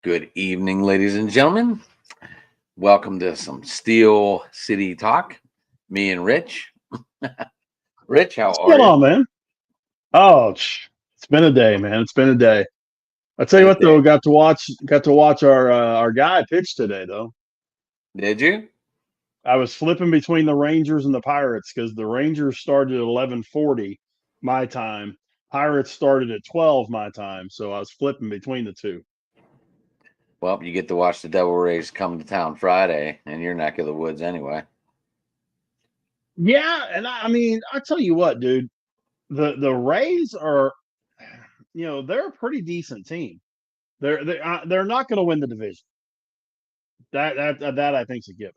Good evening, ladies and gentlemen. Welcome to some Steel City Talk. Me and Rich. Rich, how What's are going you? on, man? Oh, it's been a day, man. It's been a day. I tell you Been a what, though, day. got to watch our guy pitch today, though. Did you? I was flipping between the Rangers and the Pirates because the Rangers started at 11:40 my time. Pirates started at 12 my time, so I was flipping between the two. Well, you get to watch the Devil Rays come to town Friday in your neck of the woods anyway. Yeah, and I mean, I tell you what, dude, the Rays are, they're a pretty decent team. They're not going to win the division. That I think's a given.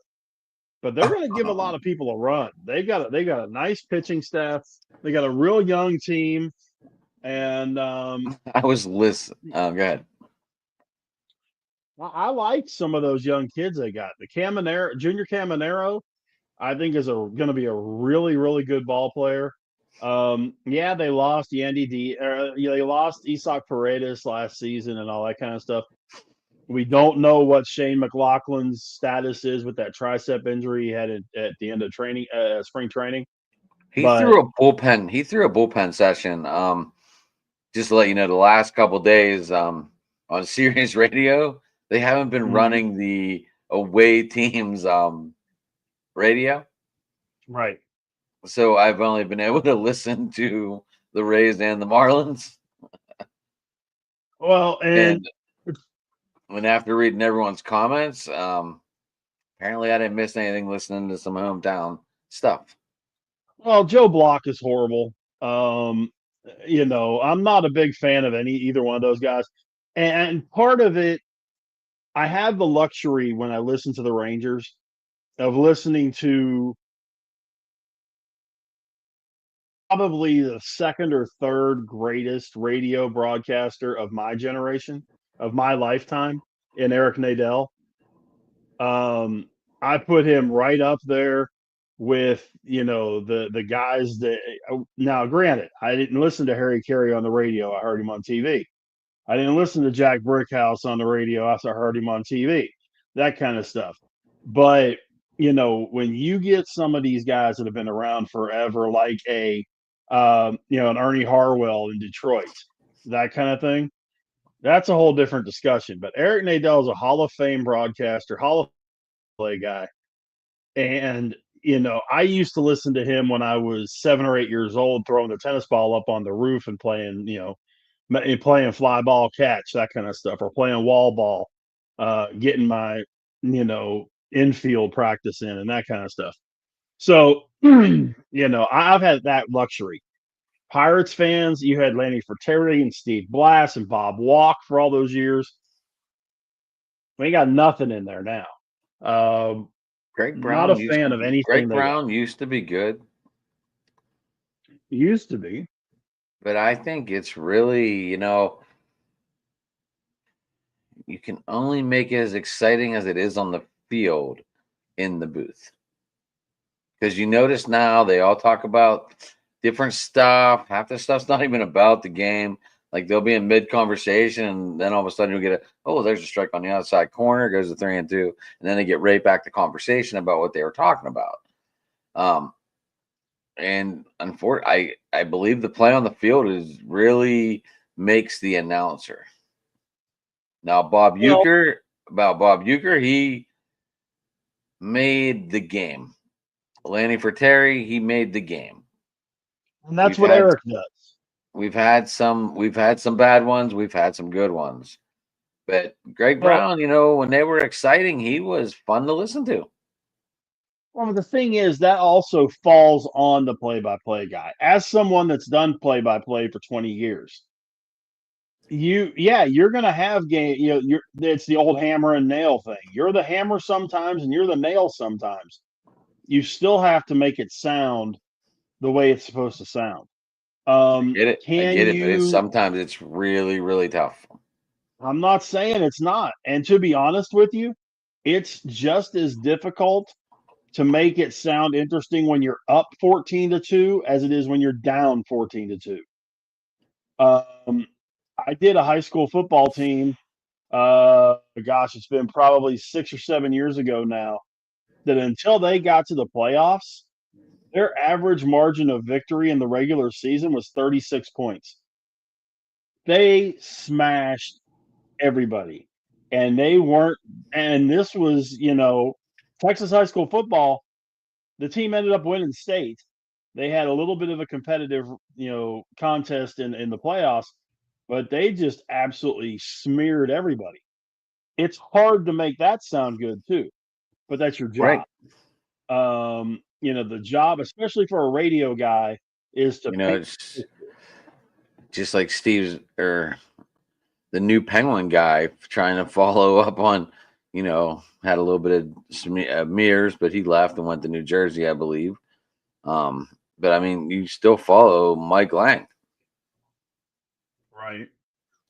But they're going to give a lot of people a run. They got a nice pitching staff. They got a real young team, and I was listening. Go ahead. I like some of those young kids they got. The Caminero, Junior Caminero, I think is going to be a really really good ball player. Yeah, they lost they lost Isak Paredes last season and all that kind of stuff. We don't know what Shane McLaughlin's status is with that tricep injury he had at the end of spring training. He But threw a bullpen. He threw a bullpen session. Just to let you know, the last couple days on Sirius Radio, they haven't been Mhm. running the away teams radio. Right. So I've only been able to listen to the Rays and the Marlins. Well, and And when after reading everyone's comments, apparently I didn't miss anything listening to some hometown stuff. well, Joe Block is horrible. Um, I'm not a big fan of either one of those guys. And part of it, I have the luxury when I listen to the Rangers of listening to probably the second or third greatest radio broadcaster of my generation, of my lifetime, in Eric Nadel. Um, I put him right up there with the guys that now granted I didn't listen to Harry Carey on the radio. I heard him on TV. I didn't listen to Jack Brickhouse on the radio. I heard him on TV. That kind of stuff. But when you get some of these guys that have been around forever, like an Ernie Harwell in Detroit, that kind of thing, that's a whole different discussion. But Eric Nadel is a Hall of Fame broadcaster, Hall of play guy. And, I used to listen to him when I was 7 or 8 years old, throwing the tennis ball up on the roof and playing, playing fly ball catch, that kind of stuff, or playing wall ball, getting my, infield practice in and that kind of stuff. So, I've had that luxury. Pirates fans, you had Lanny Ferteri and Steve Blass and Bob Walk for all those years. We ain't got nothing in there now. Um, Not a fan of anything Greg they got. Brown used to be good, Used to be. but I think it's really, you can only make it as exciting as it is on the field in the booth. Because you notice now they all talk about different stuff. Half the stuff's not even about the game. Like they'll be in mid conversation, and then all of a sudden you'll get there's a strike on the outside corner, goes to 3-2, and then they get right back to conversation about what they were talking about. And unfortunately, I believe the play on the field is really makes the announcer. Now, Well, Bob Euchre, he made the game. Lanny Terry, he made the game. and that's We've what had Eric does. we've had some bad ones, we've had some good ones. But Greg Well, Brown, when they were exciting, he was fun to listen to. well, the thing is that also falls on the play-by-play guy. As someone that's done play-by-play for 20 years, you're gonna have game. It's the old hammer and nail thing. You're the hammer sometimes, and you're the nail sometimes. You still have to make it sound the way it's supposed to sound. I Can get it, but you sometimes it's really, really tough. I'm not saying it's not. And to be honest with you, it's just as difficult to make it sound interesting when you're up 14-2 as it is when you're down 14-2. Um, I did a high school football team Gosh, it's been probably 6 or 7 years ago now, that until they got to the playoffs, their average margin of victory in the regular season was 36 points. They smashed everybody. And they weren't, and this was, Texas high school football. The team ended up winning state. They had a little bit of a competitive, contest in the playoffs, but they just absolutely smeared everybody. It's hard to make that sound good too, but that's your Right. job. The job, especially for a radio guy, is to paint. It's just like Steve's or the new Penguin guy trying to follow up on, had a little bit of mirrors, but he left and went to New Jersey, I believe. But I mean, you still follow Mike Lang. Right.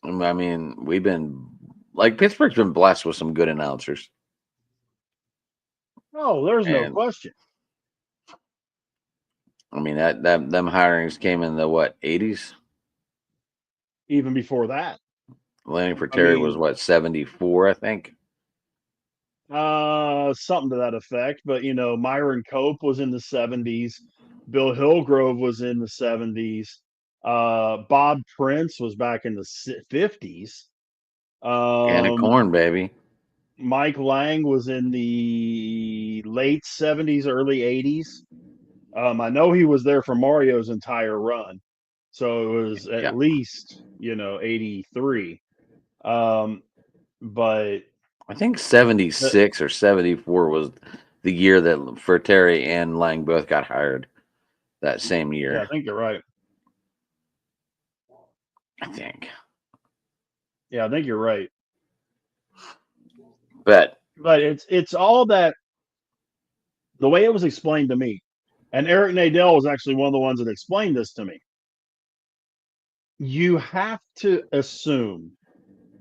I mean, we've been like Pittsburgh's been blessed with some good announcers. Oh, there's no And question. I mean that them hirings came in the what 80s. Even before that, Lanny for I Terry was mean, what 74, I think. something to that effect. But Myron Cope was in the 70s. Bill Hillgrove was in the 70s. Bob Prince was back in the 50s. And a corn baby. Mike Lang was in the late 70s, early 80s. I know he was there for Mario's entire run. So it was Yeah. at least, 83. But I think 76 or 74 was the year that for Terry and Lang both got hired that same yeah, year. I think you're right. I think. Yeah, I think you're right. But But it's all that, the way it was explained to me, and Eric Nadell was actually one of the ones that explained this to me. You have to assume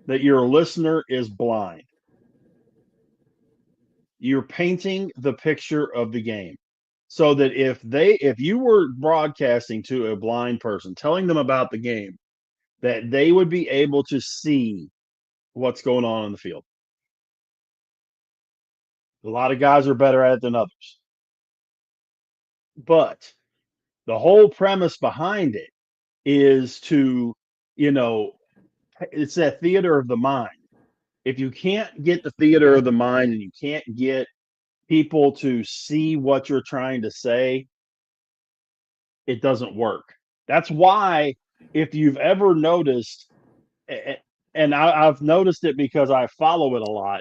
that your listener is blind. You're painting the picture of the game. So that if you were broadcasting to a blind person, telling them about the game, that they would be able to see what's going on in the field. A lot of guys are better at it than others. But the whole premise behind it is to, it's that theater of the mind. If you can't get the theater of the mind and you can't get people to see what you're trying to say, it doesn't work. That's why, if you've ever noticed, and I've noticed it because I follow it a lot,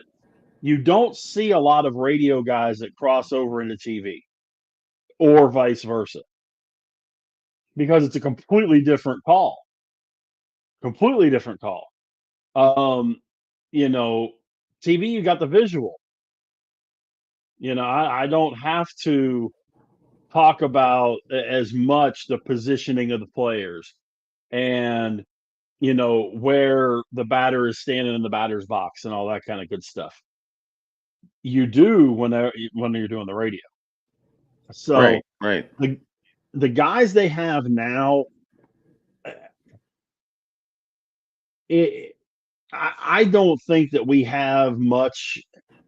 you don't see a lot of radio guys that cross over into TV or vice versa, because it's a completely different call. Completely different call. Um, TV, you got the visual. I don't have to talk about as much the positioning of the players and where the batter is standing in the batter's box and all that kind of good stuff. You do when you're doing the radio. So right. the guys they have now, I don't think that we have much.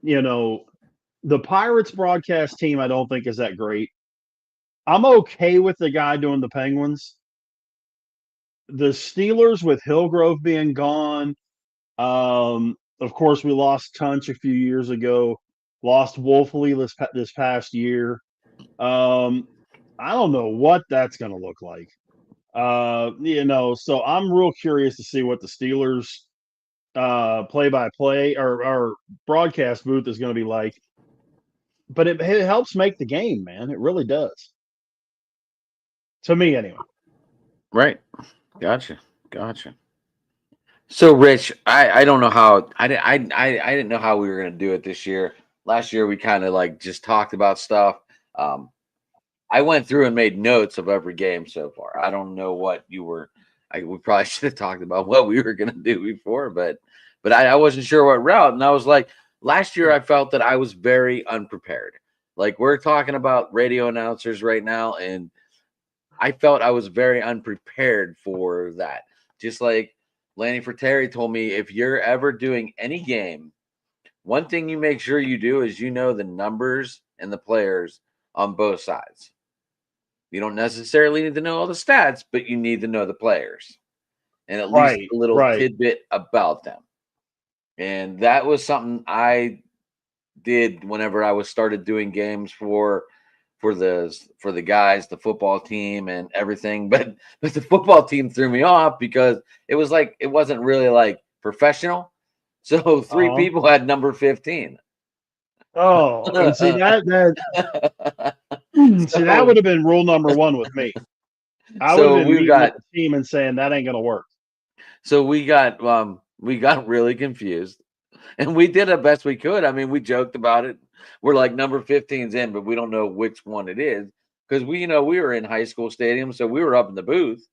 The Pirates broadcast team, I don't think is that great. I'm okay with the guy doing the Penguins. The Steelers, with Hillgrove being gone, of course, we lost Tunch a few years ago, lost Wolfley this past year. I don't know what that's going to look like. So I'm real curious to see what the Steelers play-by-play or broadcast booth is going to be like. But it helps make the game, man. It really does. To me, anyway. Right. Gotcha. So Rich, I don't know how I didn't know how we were gonna do it this year. Last year we kind of like just talked about stuff. Um, I went through and made notes of every game so far. I don't know what you were. We probably should have talked about what we were gonna do before, but I wasn't sure what route. And I was like, last year I felt that I was very unprepared. Like we're talking about radio announcers right now, and I felt I was very unprepared for that. Just like Lanny Fratteri told me, if you're ever doing any game, one thing you make sure you do is the numbers and the players on both sides. You don't necessarily need to know all the stats, but you need to know the players and at least Right, a little right. tidbit about them. And that was something I did whenever I was started doing games for the guys, the football team and everything. But the football team threw me off because it wasn't really like professional. So three Uh-huh. people had number 15. Oh, and see that would so have been rule number one with me. I would have so been we meeting with got the team and saying that ain't gonna work. so we got really confused. And we did the best we could. I mean, we joked about it. We're like number 15's in, but we don't know which one it is. Because we were in high school stadium, so we were up in the booth.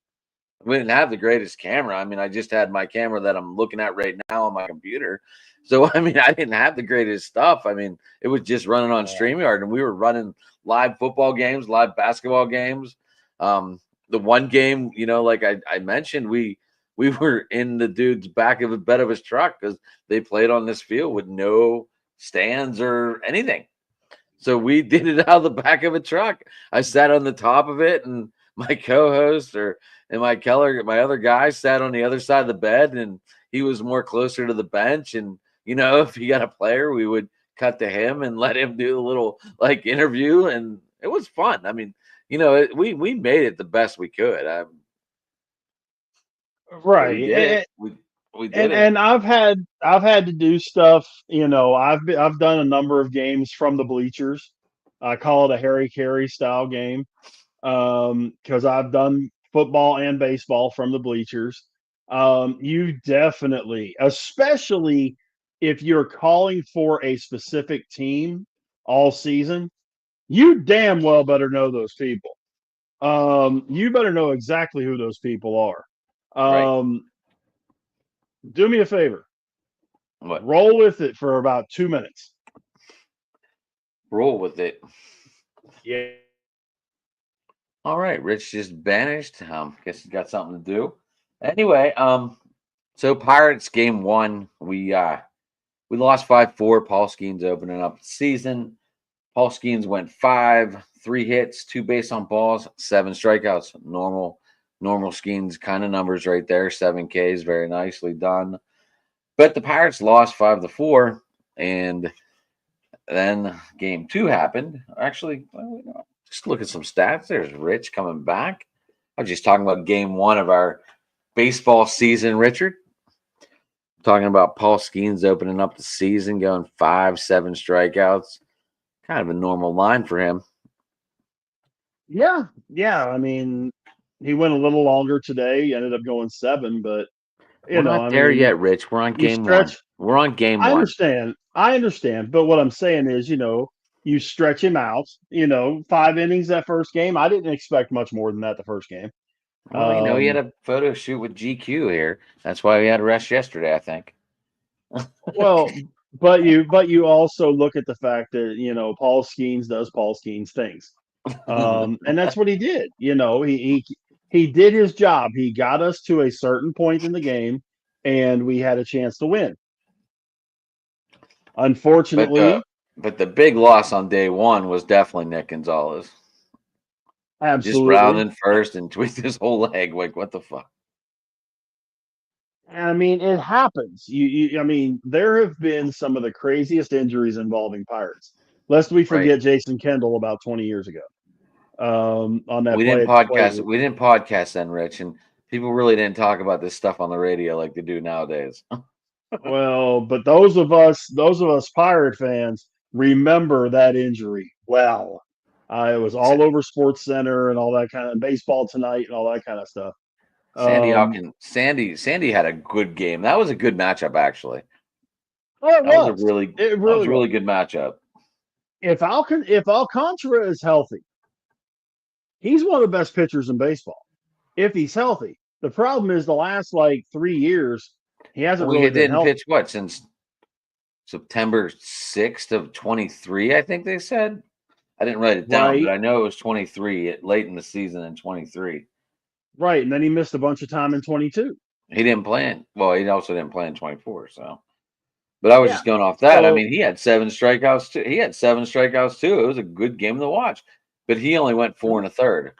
We didn't have the greatest camera. I mean, I just had my camera that I'm looking at right now on my computer. So I mean, I didn't have the greatest stuff. I mean, it was just running on Yeah. StreamYard, and we were running live football games, live basketball games. The one game, like I mentioned, we were in the dude's back of the bed of his truck because they played on this field with no stands or anything. So we did it out of the back of a truck. I sat on the top of it, and my co-host and my other guy sat on the other side of the bed, and he was more closer to the bench. And if he got a player, we would cut to him and let him do a little like interview, and it was fun. I mean, we made it the best we could. But we Right. did it. We did it. And I've had to do stuff. I've done a number of games from the bleachers. I call it a Harry Carey style game because I've done football and baseball from the bleachers. You definitely, especially if you're calling for a specific team all season, you damn well better know those people. You better know exactly who those people are. Right. Do me a favor. What? Roll with it for about 2 minutes. Roll with it. Yeah. All right. Rich just vanished. Guess he's got something to do. Anyway, so Pirates game one, we lost 5-4. Paul Skeens opening up the season. Paul Skeens went 3 hits, 2 base on balls, 7 strikeouts. Normal Skeens kind of numbers right there. 7 Ks, very nicely done. But the Pirates lost 5-4, and then game two happened. Actually, just look at some stats. There's Rich coming back. I was just talking about game one of our baseball season, Richard. Talking about Paul Skeens opening up the season, going 7 strikeouts. Kind of a normal line for him. Yeah. Yeah. I mean, he went a little longer today. He ended up going 7, but We're not I there mean, yet, Rich. We're on you game one. stretch. We're on game I one. understand. I understand. But what I'm saying is, you stretch him out. 5 innings that first game. I didn't expect much more than that the first game. Well, he had Um, a photo shoot with GQ here. That's why we had a rest yesterday, I think. well, but you also look at the fact that Paul Skeens does Paul Skeens things. And that's what he did. He did his job. He got us to a certain point in the game, and we had a chance to win. but Unfortunately, but the big loss on day one was definitely Nick Gonzalez. Just absolutely. rounding first and tweaked his whole leg. Like, what the fuck? I mean, it happens. I mean, there have been some of the craziest injuries involving Pirates. Lest we Right. forget Jason Kendall about 20 years ago on that We didn't play. podcast. We didn't podcast then, Rich, and people really didn't talk about this stuff on the radio like they do nowadays. Well, but those of us Pirate fans remember that injury well. It was all over Sports Center and all that kind of Baseball Tonight and all that kind of stuff. Sandy Um, Hawkins, Sandy had a good game. That was a good matchup, actually. well, it That was a was. really It that was really a really was. good matchup. If Alcantara is healthy, he's one of the best pitchers in baseball. If he's healthy, the problem is the last like 3 years he hasn't We really been didn't healthy. pitch what since September 6th of 23, I think they said. I didn't write it down, but Right, I know it was 23 late in the season in 23. right, and then he missed a bunch of time in 22. He didn't play in. Well, he also didn't play in 24. So, but I was Yeah. just going off that. I So mean, he had 7 strikeouts too. He had 7 strikeouts too. It was a good game to watch. But he only went 4 1/3,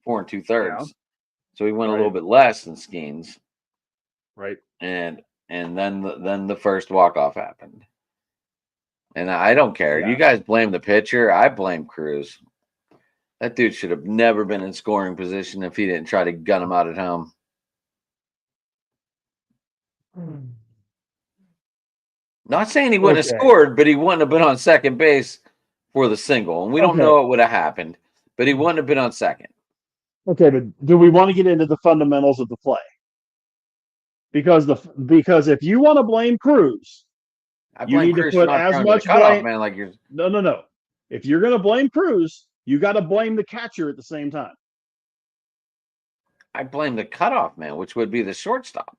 4 2/3. yeah, So he went a little right, bit less than Skeens. right. And then the first walk off happened. And I don't care. You Yeah. guys blame the pitcher. I blame Cruz. That dude should have never been in scoring position if he didn't try to gun him out at home. Not saying he wouldn't have Okay. scored, but he wouldn't have been on second base for the single. And we don't Okay. know what would have happened, but he wouldn't have been on second. Okay, but do we want to get into the fundamentals of the play? Because if you want to blame Cruz, I you blame need to Cruz for put not as throwing to the much cutoff blame. man like you're. No, no, no. If you're going to blame Cruz, you got to blame the catcher at the same time. I blame the cutoff man, which would be the shortstop.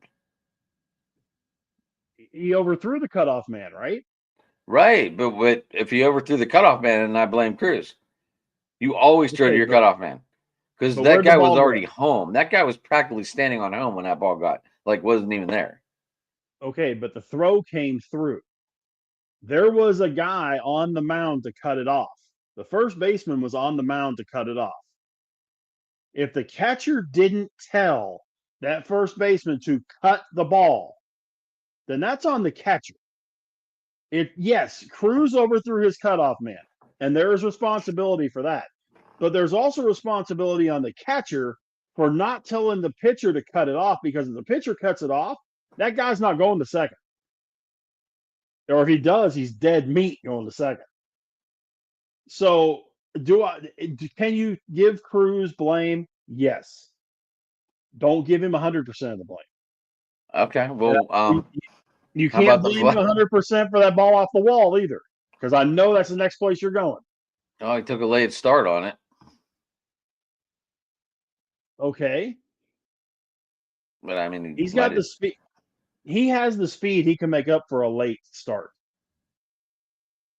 He overthrew the cutoff man, right? Right, but if you overthrew the cutoff man, and I blame Cruz, you always throw to Okay, your cutoff man because but that where'd the guy was ball go? already home. That guy was practically standing on home when that ball wasn't even there. Okay, but the throw came through. There was a guy on the mound to cut it off. The first baseman was on the mound to cut it off. If the catcher didn't tell that first baseman to cut the ball, then that's on the catcher. Yes, Cruz overthrew his cutoff man, and there is responsibility for that. But there's also responsibility on the catcher for not telling the pitcher to cut it off, because if the pitcher cuts it off, that guy's not going to second. Or if he does, he's dead meat going to second. So can you give Cruz blame? Yes. Don't give him 100% of the blame. Okay, And well, you how can't about the blame him 100% for that ball off the wall either, because I know that's the next place you're going. Oh, he took a late start on it, Okay. but I mean, he He's might got have. the speed. He has the speed. He can make up for a late start.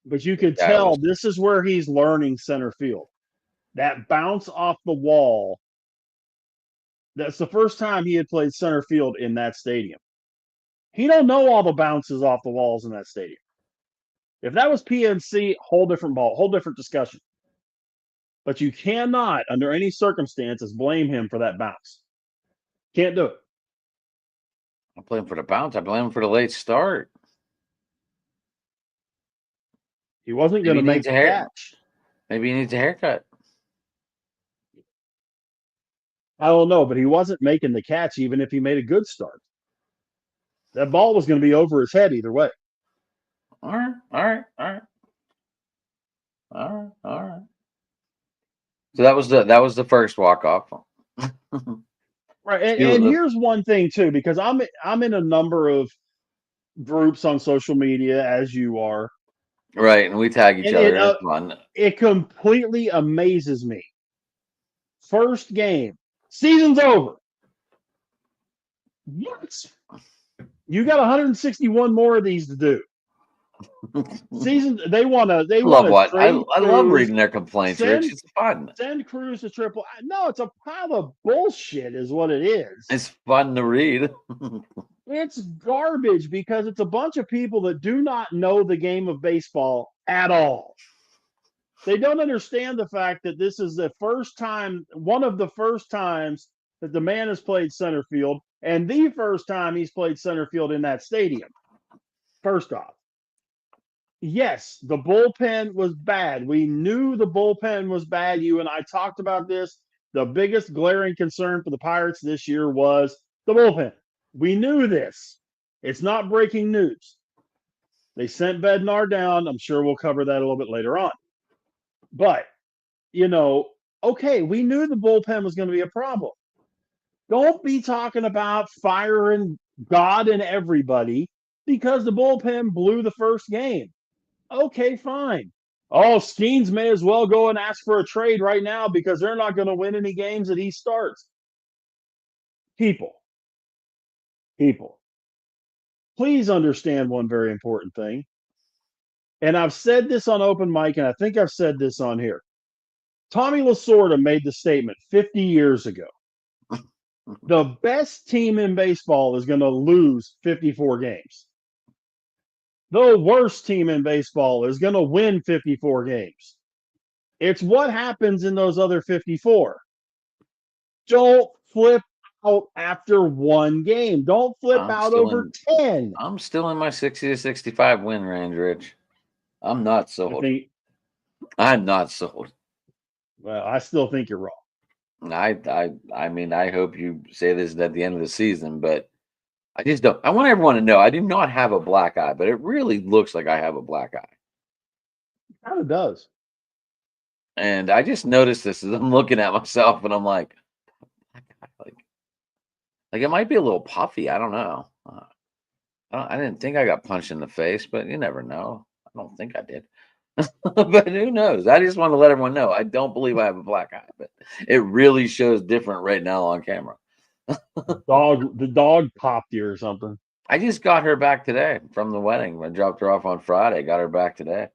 But you could Yeah, it tell was. this is where he's learning center field. That bounce off the wall, that's the first time he had played center field in that stadium. He don't know all the bounces off the walls in that stadium. If that was PNC, whole different ball, whole different discussion. But you cannot, under any circumstances, blame him for that bounce. Can't do it. I blame him for the bounce. I blame him for the late start. He wasn't going Maybe to he make needs a the hair. catch. Maybe he needs a haircut. I don't know, but he wasn't making the catch even if he made a good start. That ball was going to be over his head either way. All right, all right, all right, all right, all right. So that was the first walk off. Right. And here's one thing too, because I'm in a number of groups on social media, as you are, Right, and we tag each and other, and it's fun. it completely amazes me. First game, season's over. What? You got 161 more of these to do. Season. They want Love to what trade I love Cruz, reading their complaints, Rich. send It's fun. send Cruz to triple. No, it's a pile of bullshit, is what it is. It's fun to read. It's garbage because it's a bunch of people that do not know the game of baseball at all. They don't understand the fact that this is the first time, one of the first times that the man has played center field, and the first time he's played center field in that stadium. First off, yes, the bullpen was bad. We knew the bullpen was bad. You and I talked about this. The biggest glaring concern for the Pirates this year was the bullpen. We knew this. It's not breaking news. They sent Bednar down. I'm sure we'll cover that a little bit later on. But, okay, we knew the bullpen was going to be a problem. Don't be talking about firing God and everybody because the bullpen blew the first game. Okay, fine. Oh, Skeens may as well go and ask for a trade right now because they're not going to win any games that he starts. People, please understand one very important thing. And I've said this on open mic, and I think I've said this on here. Tommy Lasorda made the statement 50 years ago. The best team in baseball is going to lose 54 games. The worst team in baseball is going to win 54 games. It's what happens in those other 54. Don't flip out after one game. Don't flip I'm out still over in 10. I'm still in my 60 to 65 win range, Rich. I'm not I sold. think, I'm not sold. well, I still think you're wrong. I mean, I hope you say this at the end of the season, but I just don't. I want everyone to know I do not have a black eye, but it really looks like I have a black eye. It kind of does. And I just noticed this as I'm looking at myself, and I'm black eye, like it might be a little puffy. I don't know. I didn't think I got punched in the face, but you never know. I don't think I did. But who knows? I just want to let everyone know I don't believe I have a black eye, but it really shows different right now on camera. The dog popped you or something. I just got her back today from the wedding. I dropped her off on Friday, got her back today.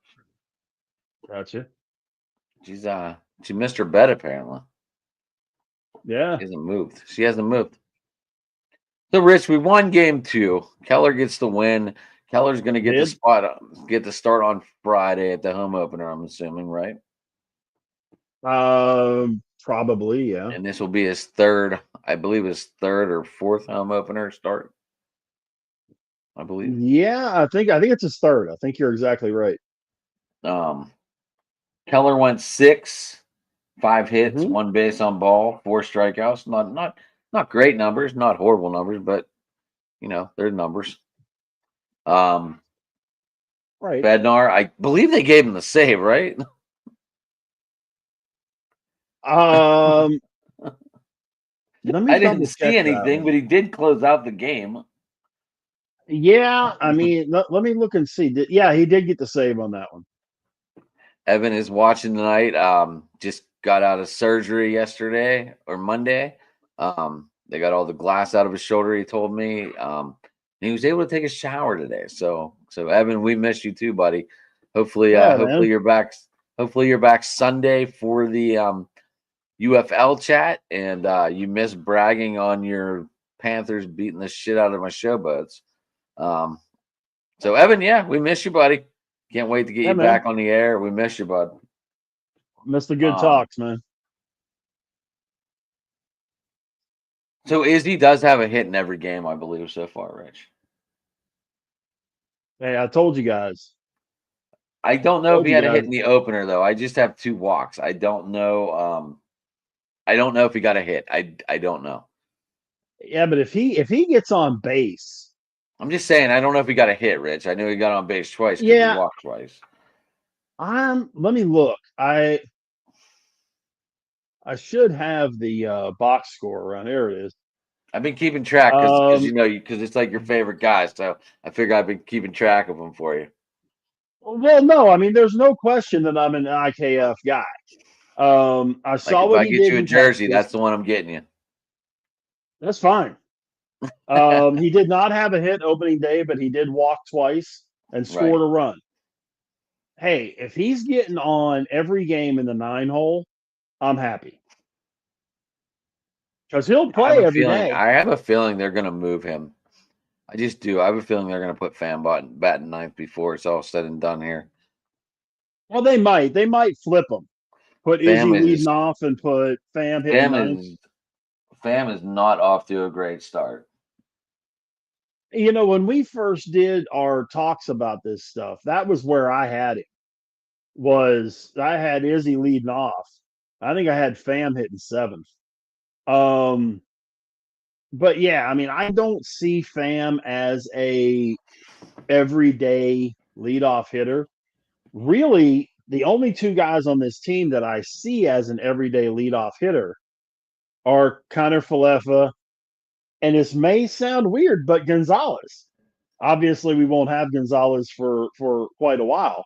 Gotcha. She's she missed her bed apparently. Yeah. She hasn't moved. So Rich, we won game 2. Keller gets the win. Keller's gonna get Did? get the start on Friday at the home opener, I'm assuming, right? Probably, yeah. And this will be his third, I believe his third or fourth home opener start. I believe. Yeah, I think it's his third. I think you're exactly right. Um, Keller went 6, 5 hits, Mm-hmm. 1 base on ball, 4 strikeouts. Not great numbers, not horrible numbers, but they're numbers. Right. Bednar, I believe they gave him the save, right? Um, Let me I didn't double see check that anything, one. but he did close out the game. Yeah, I mean, let me look and see. Yeah, he did get the save on that one. Evan is watching tonight. Just got out of surgery yesterday or Monday. They got all the glass out of his shoulder. He told me. He was able to take a shower today. So Evan, we missed you too, buddy. Hopefully, Yeah, hopefully man. you're back. Hopefully you're back Sunday for the UFL chat, and you missed bragging on your Panthers beating the shit out of my showboats. So Evan, yeah, we miss you, buddy. Can't wait to get Yeah, you man. back on the air. We miss you, bud. Missed the good Um, talks, man. so Izzy does have a hit in every game, I believe, so far, Rich. Hey, I told you guys. I don't know if Told he you had a guys. hit in the opener though. I just have 2 walks. I don't know. I don't know if he got a hit. I don't know. Yeah, but if he gets on base, I'm just saying I don't know if he got a hit, Rich. I knew he got on base twice because he yeah, walked twice. let me look. I should have the box score around. There it is. I've been keeping track because Um, because it's like your favorite guy. So I figure I've been keeping track of them for you. well, no, I mean, there's no question that I'm an IKF guy. I Like saw if what I he get did you a in jersey, Texas. that's the one I'm getting you. That's fine. He did not have a hit opening day, but he did walk twice and Right. scored a run. Hey, if he's getting on every game in the 9 hole, I'm happy because he'll play every day. I have a feeling they're gonna move him. I just do. I have a feeling they're gonna put Fan batting ninth before it's all said and done here. Well, they might. They might flip him. Put Fam Izzy is leading off and put Fam hitting Fam ninth. is Fam is not off to a great start. When we first did our talks about this stuff, that was where I had it. I had Izzy leading off. I think I had Fam hitting seventh. Um, but yeah, I mean, I don't see Fam as a everyday leadoff hitter. Really, the only 2 guys on this team that I see as an everyday leadoff hitter are Connor Falefa, and this may sound weird, but Gonzalez. Obviously, we won't have Gonzalez for quite a while,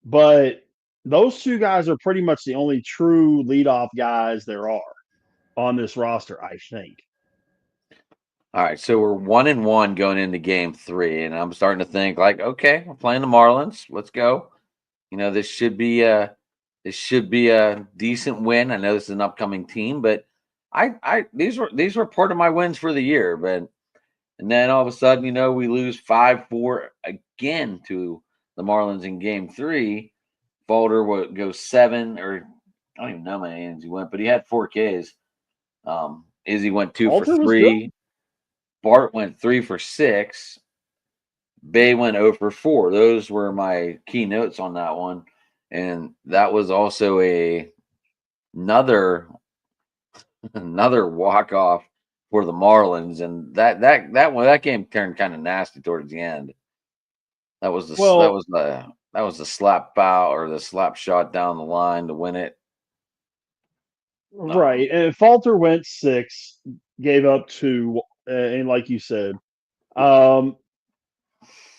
but those 2 guys are pretty much the only true leadoff guys there are on this roster, I think. All right, so we're 1-1 going into game 3, and I'm starting to think like, okay, we're playing the Marlins. Let's go. This should be a decent win. I know this is an upcoming team, but These were part of my wins for the year, but and then all of a sudden, we lose 5-4 again to the Marlins in Game 3. Falter would go 7, or I don't even know how many innings he went, but he had 4 Ks. Izzy went 2 for Alter was good. 3. Bart went 3 for 6. Bay went 0 for 4. Those were my key notes on that one, and that was also another walk off for the Marlins, and that game turned kind of nasty towards the end. That was Well, the slap foul or the slap shot down the line to win it. right. And Falter went 6, gave up 2, and like you said, um,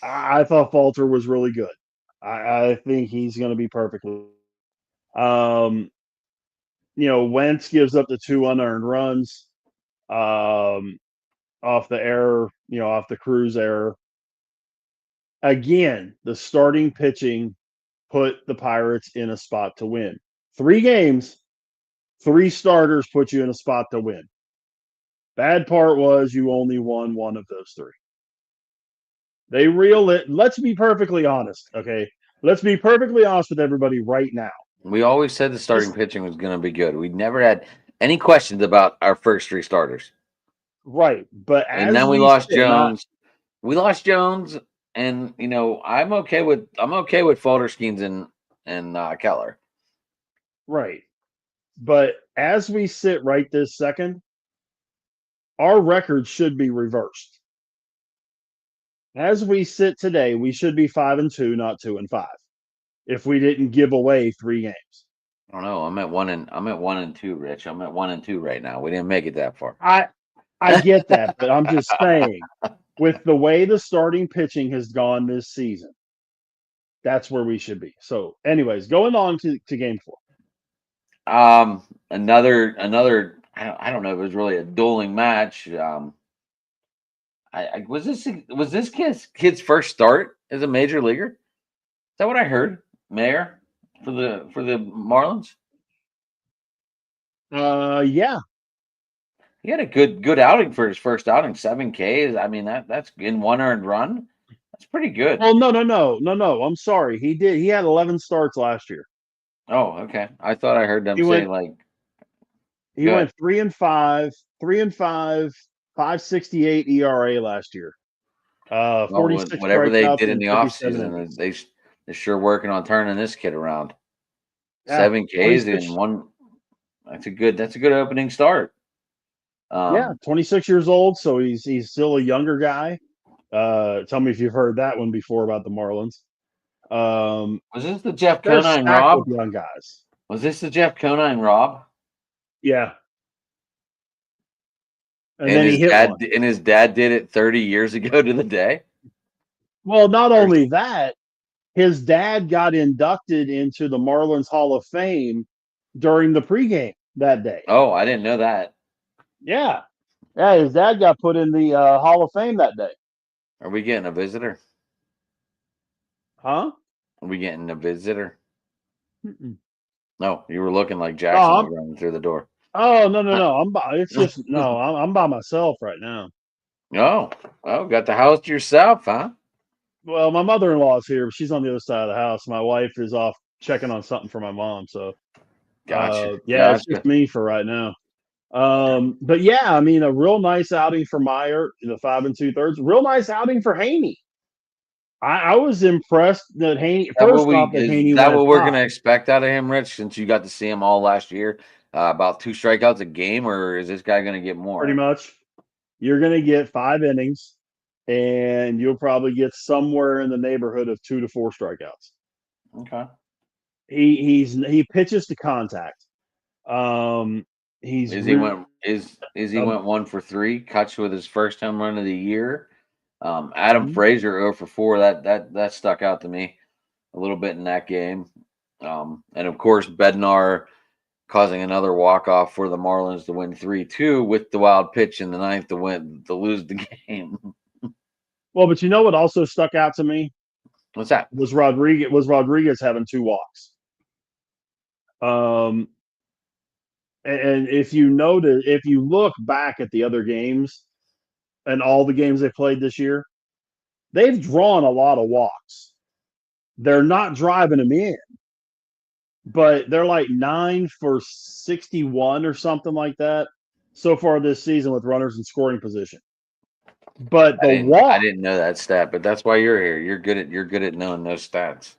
I thought Falter was really good. I think he's going to be perfect. Um, Wentz gives up the 2 unearned runs off the error, off the Cruz error. Again, the starting pitching put the Pirates in a spot to win. 3 games, 3 starters put you in a spot to win. Bad part was you only won 1 of those 3. They reel it. Let's be perfectly honest, okay? Let's be perfectly honest with everybody right now. We always said the starting pitching was going to be good. We never had any questions about our first 3 starters. Right, but And then we lost Jones. We lost Jones, and I'm okay with Falderskeens and Keller. Right. But as we sit right this second, our record should be reversed. As we sit today, we should be 5-2, not 2-5, if we didn't give away 3 games. I don't know. I'm at 1-2, Rich. I'm at 1-2 right now. We didn't make it that far. I get that, but I'm just saying, with the way the starting pitching has gone this season, that's where we should be. So, anyways, going on to Game 4. Another. I don't know if it was really a dueling match. Was this kid's first start as a major leaguer? Is that what I heard, Mayor, for the Marlins? Yeah. He had a good outing for his first outing, 7 Ks. I mean that's in 1 earned run. That's pretty good. Well, no. I'm sorry. He did. He had 11 starts last year. Oh, okay. I thought I heard them say he went 3-5, 3-5, 5.68 ERA last year. 46 whatever they strikeouts did in and the 57 offseason, innings. they're sure working on turning this kid around. Yeah, 7 Ks in 1. That's a good opening start. 26 years old, so he's still a younger guy. Tell me if you've heard that one before about the Marlins. Was this the Jeff They're Conine stacked Rob? with young guys. Was this the Jeff Conine Rob? Yeah. And then he hit one. And his dad did it 30 years ago to the day. Well, not only that, his dad got inducted into the Marlins Hall of Fame during the pregame that day. Oh, I didn't know that. Yeah. Yeah, his dad got put in the Hall of Fame that day. Are we getting a visitor? Huh? Are we getting a visitor? Mm-mm. No, you were looking like Jackson was running through the door. Oh, no. I'm by myself right now. Oh, got the house to yourself, huh? Well, my mother-in-law is here, but she's on the other side of the house. My wife is off checking on something for my mom. So, Gotcha. It's just me for right now. But yeah, I mean, a real nice outing for Meyer, the 5 2/3. Real nice outing for Haney. I was impressed that Haney. Is Haney that went what we're 5. going to expect out of him, Rich? Since you got to see him all last year, about 2 strikeouts a game, or is this guy going to get more? Pretty much, you're going to get 5 innings, and you'll probably get somewhere in the neighborhood of 2 to 4 strikeouts. Okay. He pitches to contact. Izzy went 1 for 3, catch with his first home run of the year. Adam Frazier 0 for 4. That stuck out to me a little bit in that game. And of course, Bednar causing another walk-off for the Marlins to win 3-2 with the wild pitch in the 9th to lose the game. Well, but you know what also stuck out to me? What's that? Was Rodriguez having 2 walks. And if you notice, if you look back at the other games and all the games they played this year, they've drawn a lot of walks. They're not driving them in, but they're like 9 for 61 or something like that so far this season with runners in scoring position. But I the didn't know that stat, but that's why you're here. You're good at knowing those stats.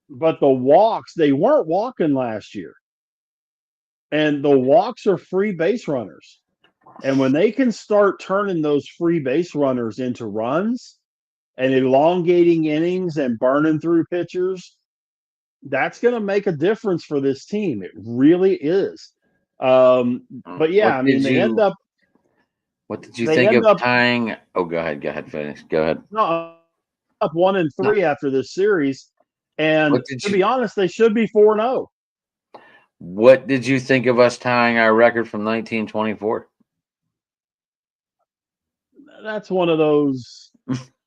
walks, they weren't walking last year. And the walks are free base runners. And when they can start turning those free base runners into runs and elongating innings and burning through pitchers, that's going to make a difference for this team. It really is. But yeah, I mean, What did you they think end of up tying? Oh, go ahead. Go ahead. Finish. Go ahead. no, up 1-3 after this series. And What did to you be honest, they should be 4-0. What did you think of us tying our record from 1924? That's one of those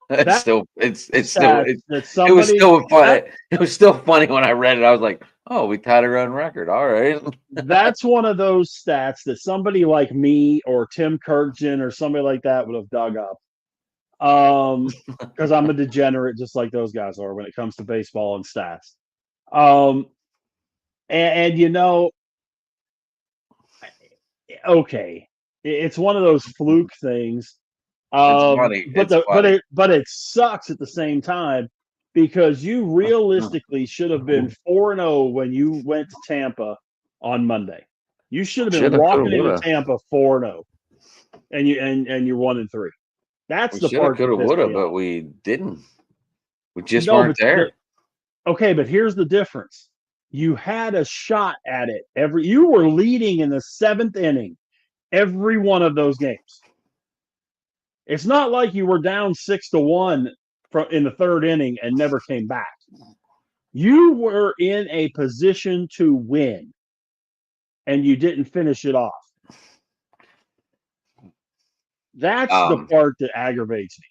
It's that still stats that it was somebody still that fun. It was still funny when I read it. I was like, "Oh, we tied our own record. All right." that's one of those stats that somebody like me or Tim Kirkjian or somebody like that would have dug up. Because I'm a degenerate just like those guys are when it comes to baseball and stats. Um, and you know, okay, it's one of those fluke things. It's funny. It's funny. But it sucks at the same time because you realistically should have been 4-0 when you went to Tampa on Monday. You should have been Shoulda, coulda, walking into woulda. Tampa 4-0, and you're 1-3. That's We the shoulda, part that coulda, pissed woulda, me but off. we didn't. We just No, weren't there. okay, but here's the difference. You had a shot at it you were leading in the 7th inning every one of those games. It's not like you were down 6-1 in the 3rd inning and never came back. You were in a position to win and you didn't finish it off. That's the Um, part that aggravates me.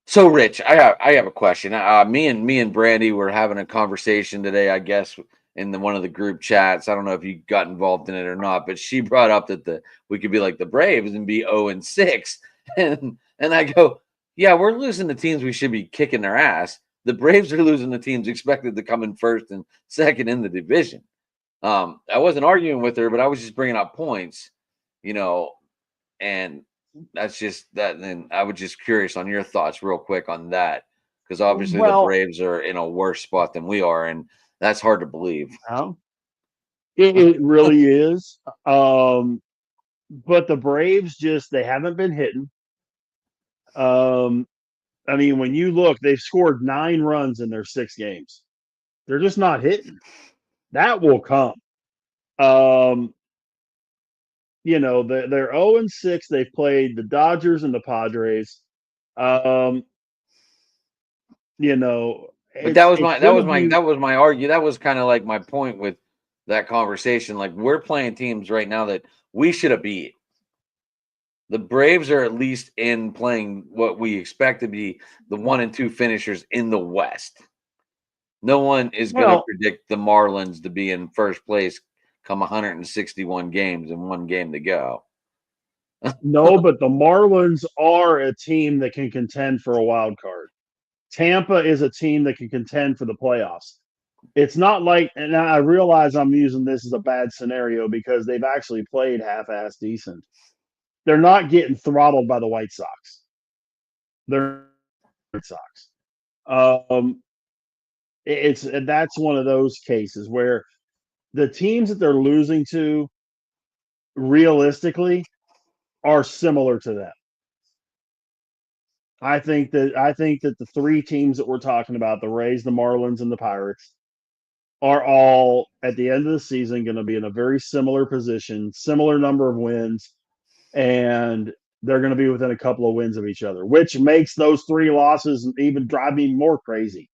So, Rich, I have a question. Me and Brandy were having a conversation today, I guess, in one of the group chats. I don't know if you got involved in it or not, but she brought up that we could be like the Braves and be 0-6, and I go, yeah, we're losing the teams we should be kicking their ass. The Braves are losing the teams expected to come in first and second in the division. I wasn't arguing with her, but I was just bringing up points, you know, and that's just that. And I was just curious on your thoughts, real quick, on that, because obviously the Well, Braves are in a worse spot than we are, and that's hard to believe. it really is. But the Braves they haven't been hitting. I mean, when you look, they've scored 9 runs in their 6 games. They're just not hitting. That will come. Um, they're 0-6. They've played the Dodgers and the Padres. Um, But it's gonna be that was my argue. That was kind of like my point with that conversation. Like, we're playing teams right now that we should have beat. The Braves are at least in playing what we expect to be the 1 and 2 finishers in the West. No one is going to well, predict the Marlins to be in first place come 161 games and 1 game to go. no, but the Marlins are a team that can contend for a wild card. Tampa is a team that can contend for the playoffs. It's not like, and I realize I'm using this as a bad scenario because they've actually played half-ass decent. They're not getting throttled by the White Sox. They're White Sox. Um, that's one of those cases where the teams that they're losing to realistically are similar to them. I think that the 3 teams that we're talking about, the Rays, the Marlins, and the Pirates, are all at the end of the season going to be in a very similar position, similar number of wins, and they're going to be within a couple of wins of each other, which makes those 3 losses even drive me more crazy.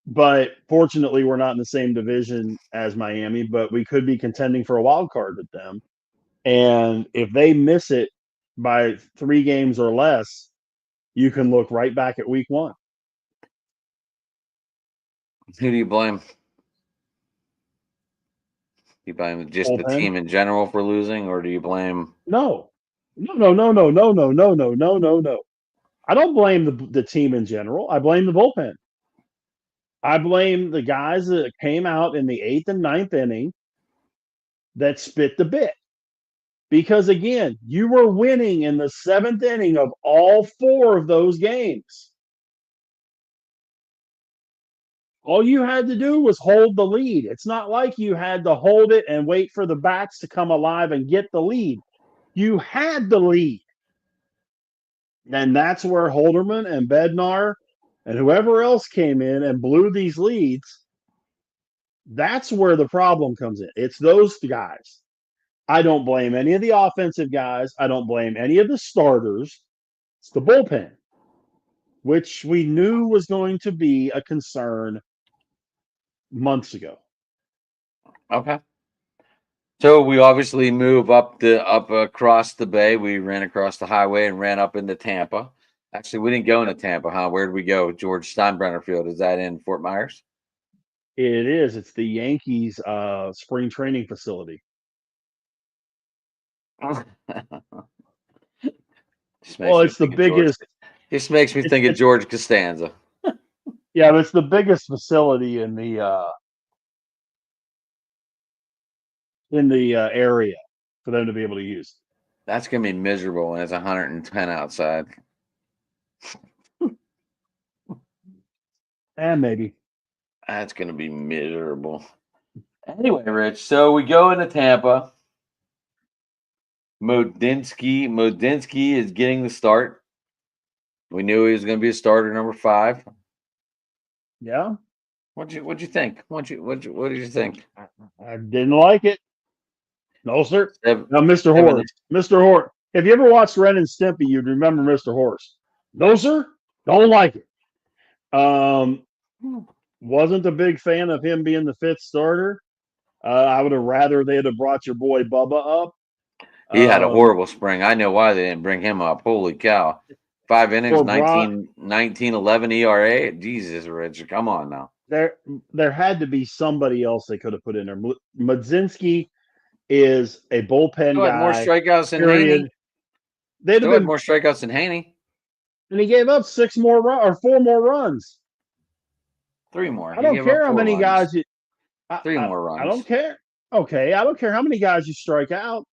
But fortunately, we're not in the same division as Miami, but we could be contending for a wild card with them. And if they miss it by 3 games or less, you can look right back at week 1. Who do you blame? You blame just the Bullpen. team in general for losing, or do you blame? No. No, no, no, no, no, no, no, no, no, no. I don't blame the team in general. I blame the bullpen. I blame the guys that came out in the 8th and ninth inning that spit the bit. Because again, you were winning in the 7th inning of all 4 of those games. All you had to do was hold the lead. It's not like you had to hold it and wait for the bats to come alive and get the lead. You had the lead. And that's where Holderman and Bednar and whoever else came in and blew these leads. That's where the problem comes in. It's those guys. I don't blame any of the offensive guys. I don't blame any of the starters. It's the bullpen, which we knew was going to be a concern months ago. Okay. So we obviously move up across the bay. We ran across the highway and ran up into Tampa. Actually, we didn't go into Tampa, huh? Where did we go? George Steinbrenner Field. Is that in Fort Myers? It is. It's the Yankees spring training facility. Just Well, makes me it's the think of George. biggest. Just makes me think of It's George Costanza. yeah, it's the biggest facility in the area for them to be able to use. That's gonna be miserable when it's 110 outside. And maybe. That's gonna be miserable. Anyway, Rich. So we go into Tampa. Modinsky is getting the start. We knew he was going to be a starter, number 5. Yeah. What'd you think? What did you think? I didn't like it. No, sir. Seven, Now, Mr. seven, Horse. Mr. Horse. If you ever watched Ren and Stimpy, you'd remember Mr. Horse. No, sir. Don't like it. Wasn't a big fan of him being the 5th starter. I would have rather they'd have brought your boy Bubba up. he had a horrible spring. I know why they didn't bring him up. Holy cow. 5 innings, For Brock, 11 ERA. Jesus, Rich. Come on now. there had to be somebody else they could have put in there. Mudzinski is a bullpen Still had more guy. strikeouts than Period. Haney. They'd Still have had been, more strikeouts than Haney. and he gave up 4 more runs. 3 more. I He don't gave up care how 4 many runs. guys you. 3 more I don't runs. care. Okay, I don't care how many guys you strike out.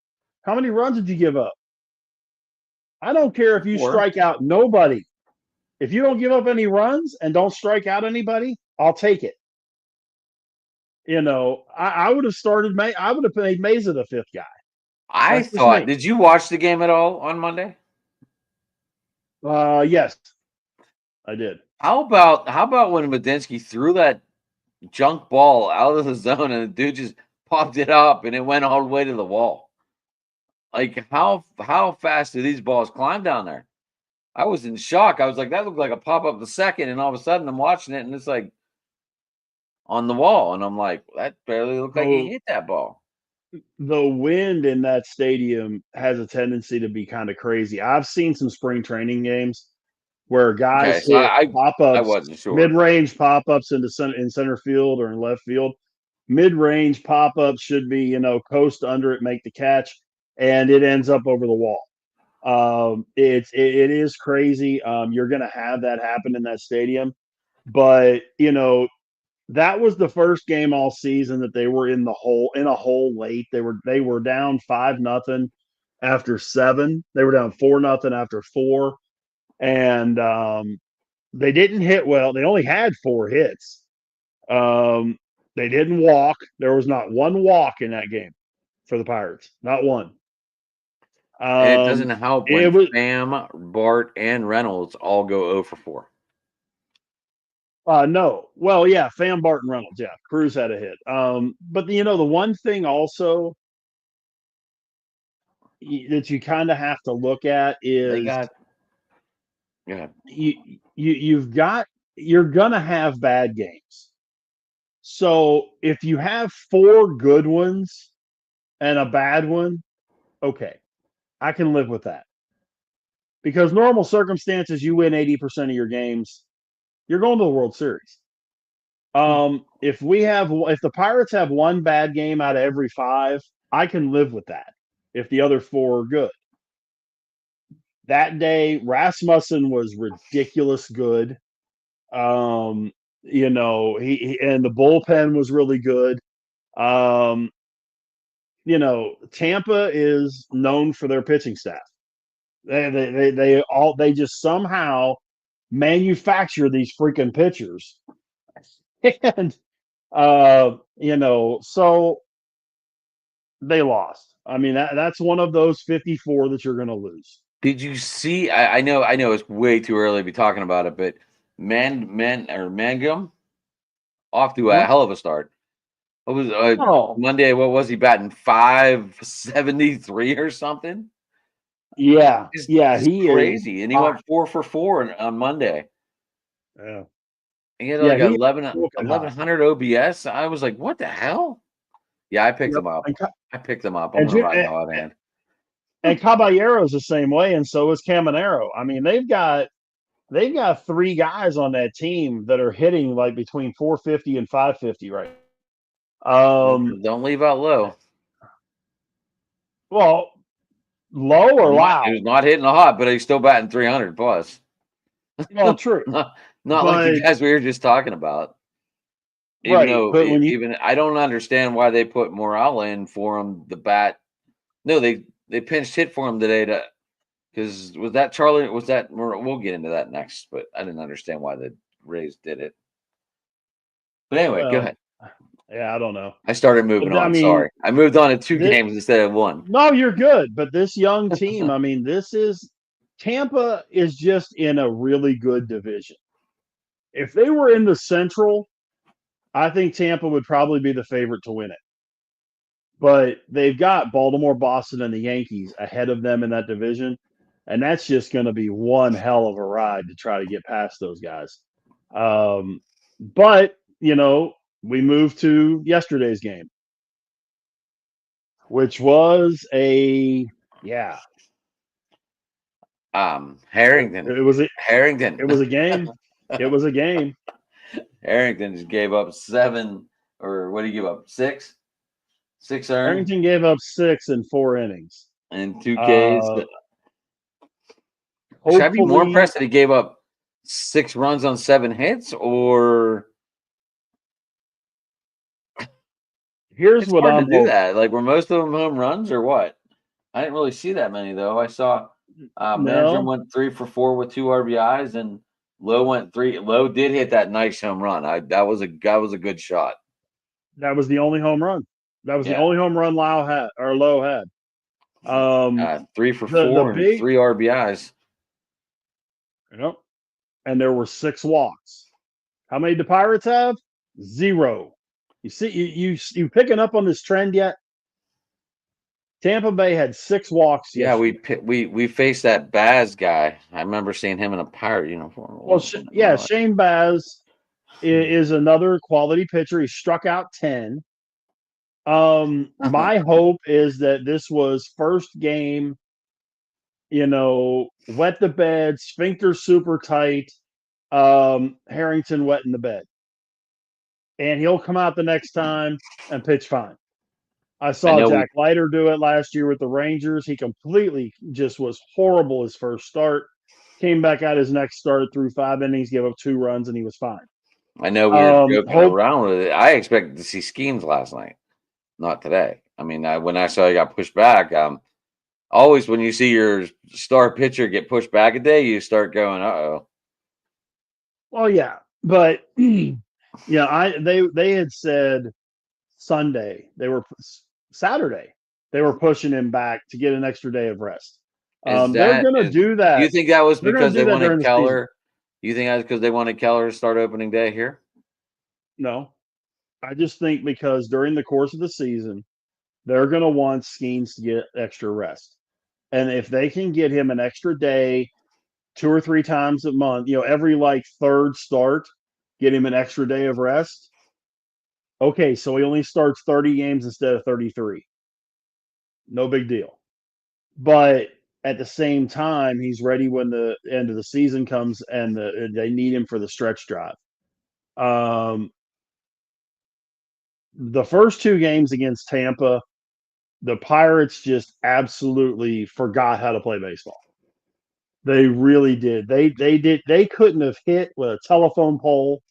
How many runs did you give up? I don't care if you 4. strike out nobody. If you don't give up any runs and don't strike out anybody, I'll take it. I would have started May. I would have made Mesa the 5th guy. I That's just thought. me. Did you watch the game at all on Monday? Yes, I did. How about when Madinsky threw that junk ball out of the zone and the dude just popped it up and it went all the way to the wall? Like how fast do these balls climb down there? I was in shock. I was like, that looked like a pop up the second, and all of a sudden I'm watching it and it's like on the wall, and I'm like, that barely looked like he So hit that ball. the wind in that stadium has a tendency to be kind of crazy. I've seen some spring training games where Okay, guys so hit I pop-ups, wasn't sure. mid-range pop-ups in center field or in left field. Mid-range pop-ups should be, coast under it, make the catch, and it ends up over the wall. It is crazy. You're going to have that happen in that stadium, but that was the first game all season that they were in a hole late. They were down 5-0 after 7. They were down 4-0 after 4, and they didn't hit well. They only had 4 hits. They didn't walk. There was not one walk in that game for the Pirates. Not one. And it doesn't help It when was Pham, Bart, and Reynolds all go 0 for 4. no. Well, yeah, Pham, Barton, Reynolds. Yeah, Cruz had a hit. But the one thing also that you kind of have to look at They is got yeah. you're gonna have bad games. So if you have 4 good ones and a bad one, okay, I can live with that. Because normal circumstances, you win 80% of your games, you're going to the World Series. If the Pirates have one bad game out of every 5, I can live with that. If the other 4 are good. That day, Rasmussen was ridiculous good. He and the bullpen was really good. Um, Tampa is known for their pitching staff. They just somehow manufacture these freaking pitchers, and so they lost. I mean that's one of those 54 that you're going to lose. Did you see? I know it's way too early to be talking about it, but Mangum off to a Huh? hell of a start. What was Oh, Monday? What was he batting 573 or something? yeah, yeah, Just he is crazy, and he hot. went 4 for 4 on Monday. Yeah, He had yeah, like he is 11 smoking hot. 1100 OBS. I was like, what the hell? Yeah, I picked Yep, him up. I picked them up. I'm and, gonna Ju- ride the hot hand. and Caballero's the same way, and so is Caminero. I mean, they've got 3 guys on that team that are hitting like between 450 and 550 right now. Don't leave out low. Well, low or He loud? was not hitting the hot, but he's still batting 300 plus. Well, true, Not like the but guys we were just talking about. Even right, though, but when you even I don't understand why they put Morale in for him. The bat. No, they pinched hit for him today. Because was that Charlie? Was that? We'll get into that next. But I didn't understand why the Rays did it. But anyway, go well, ahead. yeah, I don't know, I started moving but I on. mean, Sorry, I moved on to 2 this, games instead of 1. no, you're good. But this young team, I mean, Tampa is just in a really good division. If they were in the Central, I think Tampa would probably be the favorite to win it. But they've got Baltimore, Boston, and the Yankees ahead of them in that division. And that's just going to be one hell of a ride to try to get past those guys. But, we moved to yesterday's game, which was yeah, Harrington, it was a, Harrington, it was a game. It was a game. Harrington just gave up 7, or what did he give up? 6, 6 earned Harrington gave up 6 in 4 innings. and 2 Ks. Uh, Should I be more hopefully, impressed that he gave up 6 runs on 7 hits, or here's it's what hard to I'm do hoping. that? Like, were most of them home runs or what? I didn't really see that many though. I saw Mandarin No, went 3 for 4 with 2 RBIs, and Lowe went 3. Lowe did hit that nice home run. That was a good shot. that was the only home run. That was the Yeah, only home run Lowe had. 3 for The 4 and big, 3 RBIs. and there were 6 walks. How many do Pirates have? 0. You see, you picking up on this trend yet? Tampa Bay had 6 walks Yeah, yesterday. we faced that Baz guy. I remember seeing him in a Pirate uniform. Well, yeah, Shane Baz is another quality pitcher. He struck out 10. My hope is that this was first game, wet the bed, sphincter super tight, Harrington wet in the bed. And he'll come out the next time and pitch fine. I I saw know we Jack Leiter do it last year with the Rangers. He completely just was horrible his first start. Came back out his next start, threw 5 innings, gave up 2 runs, and he was fine. I know we were joking Hope around with it. I expected to see schemes last night, not today. I mean, when I saw he got pushed back, always when you see your star pitcher get pushed back a day, you start going, "Uh-oh." Well, yeah, but yeah, they had said Sunday Saturday they were pushing him back to get an extra day of rest. Is They're that gonna is do do you that. think that was They're gonna because do they that wanted during the season. Keller? You think that's because they wanted Keller to start opening day here? No, I just think because during the course of the season, they're gonna want Skeens to get extra rest, and if they can get him an extra day, 2 or 3 times a month, every like third start, get him an extra day of rest. Okay, so he only starts 30 games instead of 33. No big deal. But at the same time, he's ready when the end of the season comes and they need him for the stretch drive. Um, the first two games against Tampa, the Pirates just absolutely forgot how to play baseball. They really did. They couldn't have hit with a telephone pole.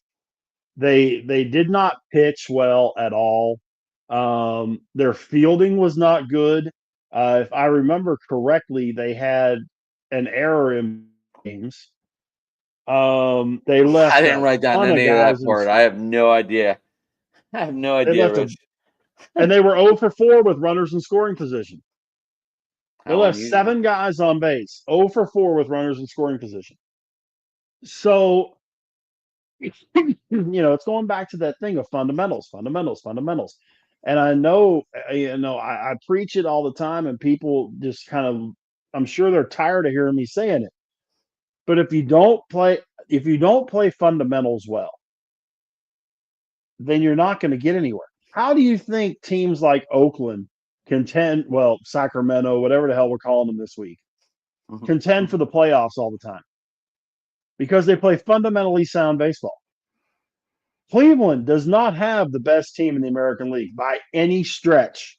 They did not pitch well at all. Their fielding was not good. If I remember correctly, they had an error in games. They I left didn't a write down ton of any of that guys in. part. I have no idea. I have no They idea, left a, Rich. and they were 0 for 4 with runners in scoring position. They How left unusual. 7 guys on base, 0 for 4 with runners in scoring position. So, it's going back to that thing of fundamentals, fundamentals, fundamentals. And I know, I preach it all the time, and people just kind of, I'm sure they're tired of hearing me saying it. But if you don't play fundamentals well, then you're not going to get anywhere. How do you think teams like Oakland contend, well, Sacramento, whatever the hell we're calling them this week, contend for the playoffs all the time? Because they play fundamentally sound baseball. Cleveland does not have the best team in the American League by any stretch,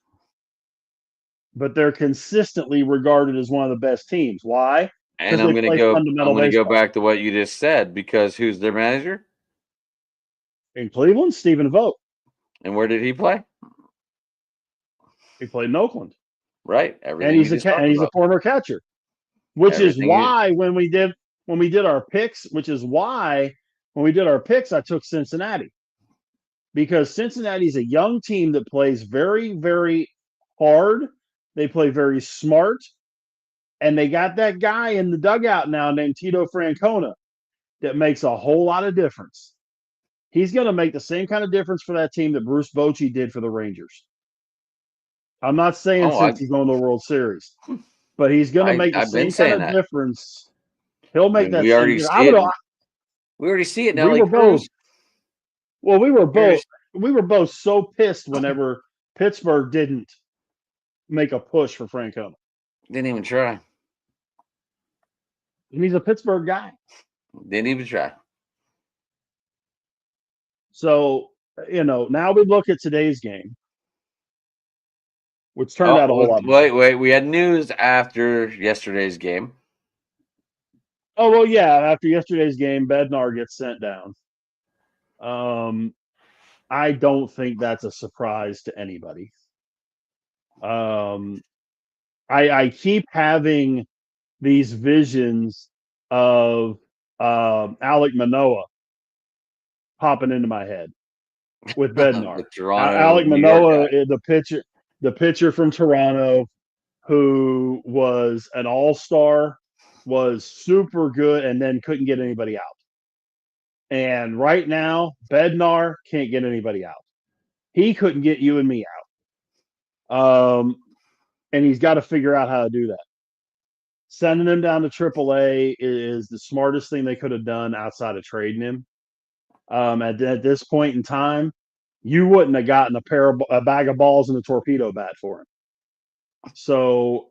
but they're consistently regarded as one of the best teams. Why? And Because I'm they gonna play go. I'm fundamental gonna go baseball. back to what you just said because who's their manager In Cleveland, Stephen Vogt. and where did he play? He played in Oakland, Right, and everything you just talked he's a about. former catcher. Which is Everything you. why when we did our picks, which is why when we did our picks, I took Cincinnati, because Cincinnati's a young team that plays very, very hard. They play very smart, and they got that guy in the dugout now named Tito Francona that makes a whole lot of difference. He's going to make the same kind of difference for that team that Bruce Bochy did for the Rangers. I'm not saying Oh, since he's going to the World Series, but he's going to make the I've been same kind saying of that. difference. He'll I make mean, that we same already difference. see it. We already see it. We Nelly were both Cruz. well, We already, we were both so pissed whenever Pittsburgh didn't make a push for Francona. didn't even try. And he's a Pittsburgh guy. Didn't even try. So, now we look at today's game, which turned out a whole Oh, lot better. wait. We had news after yesterday's game. Oh, well, yeah, after yesterday's game, Bednar gets sent down. I don't think that's a surprise to anybody. I keep having these visions of Alec Manoah popping into my head with Bednar. The Toronto, Alec New York guy. Manoah, the pitcher from Toronto, who was an all-star, was super good, and then couldn't get anybody out. And right now, Bednar can't get anybody out. He couldn't get you and me out. And he's got to figure out how to do that. Sending him down to AAA is the smartest thing they could have done outside of trading him. At this point in time, you wouldn't have gotten a bag of balls and a torpedo bat for him. So,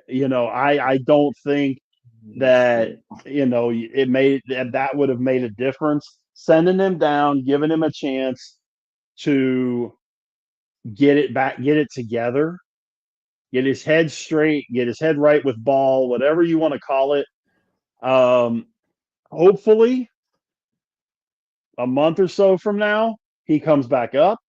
I don't think that that would have made a difference. Sending him down, giving him a chance to get it together, get his head straight, get his head right with ball, whatever you want to call it. Hopefully, a month or so from now, he comes back up.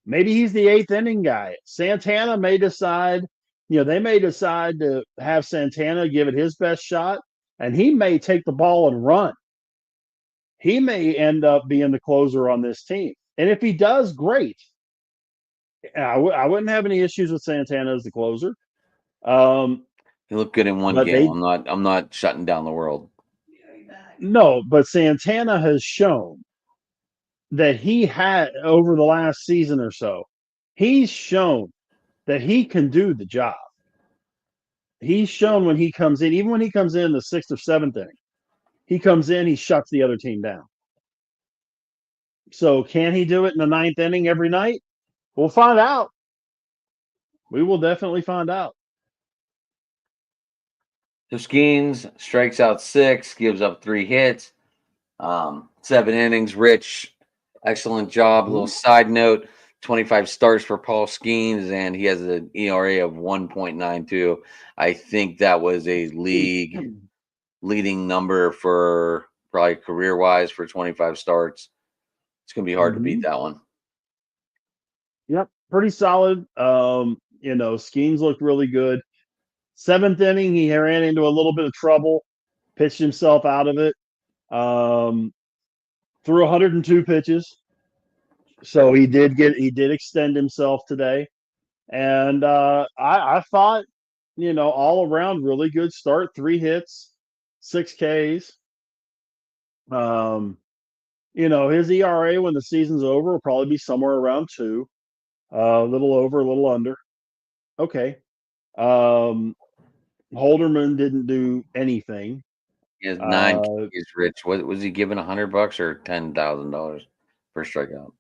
Maybe he's the 8th inning guy. Santana may decide, they may decide to have Santana give it his best shot, and he may take the ball and run. He may end up being the closer on this team. And if he does, great. I wouldn't have any issues with Santana as the closer. He looked good in one But game. I'm not shutting down the world. no, but Santana has shown that he had over the last season or so, he's shown that he can do the job. He's shown when he comes in, even when he comes in the 6th or 7th inning, he comes in, he shuts the other team down. So can he do it in the 9th inning every night? We'll find out. We will definitely find out. So Skeens strikes out 6, gives up 3 hits, 7 innings. Rich, Excellent job. Little side note: 25 starts for Paul Skeens, and he has an ERA of 1.92. I think that was a league leading number for probably career wise for 25 starts. It's gonna be hard to beat that one. Yep, pretty solid. Skeens looked really good. Seventh inning, he ran into a little bit of trouble, pitched himself out of it. Threw 102 pitches, so he did extend himself today. And I thought, all around really good start. 3 hits, 6 Ks. His ERA when the season's over will probably be somewhere around 2, a little over, a little under. Okay. Holderman didn't do anything. He has 9 Ks, Rich. What was he given, $100 or $10,000 per strikeout?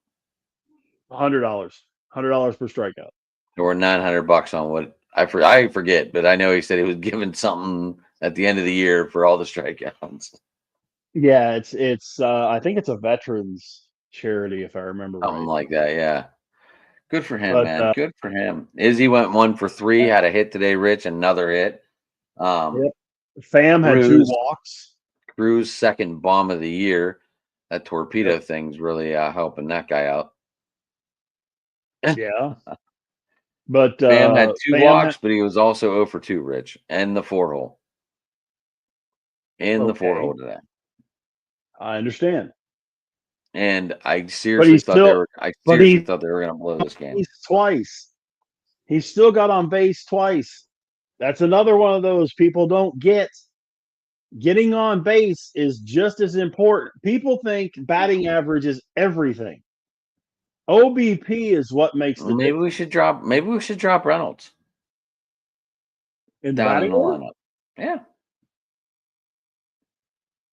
$100, $100 per strikeout, or $900 on what I forget, but I know he said he was given something at the end of the year for all the strikeouts. Yeah, it's I think it's a veterans charity if I remember Something right. like that, yeah. Good for him, But man. Good for him. Izzy went 1 for 3, had a hit today, Rich, another hit. Yep. Pham had 2 walks. Cruz second bomb of the year. That torpedo thing's really helping that guy out. Yeah. But Pham had 2 walks, but he was also 0 for 2, Rich, and the 4-hole. In the 4-hole today. I understand. And I seriously thought they were going to blow this game. Twice. He still got on base twice. That's another one of those people don't get. Getting on base is just as important. People think batting average is everything. OBP is what makes the Maybe we should drop Reynolds down in the lineup. Yeah.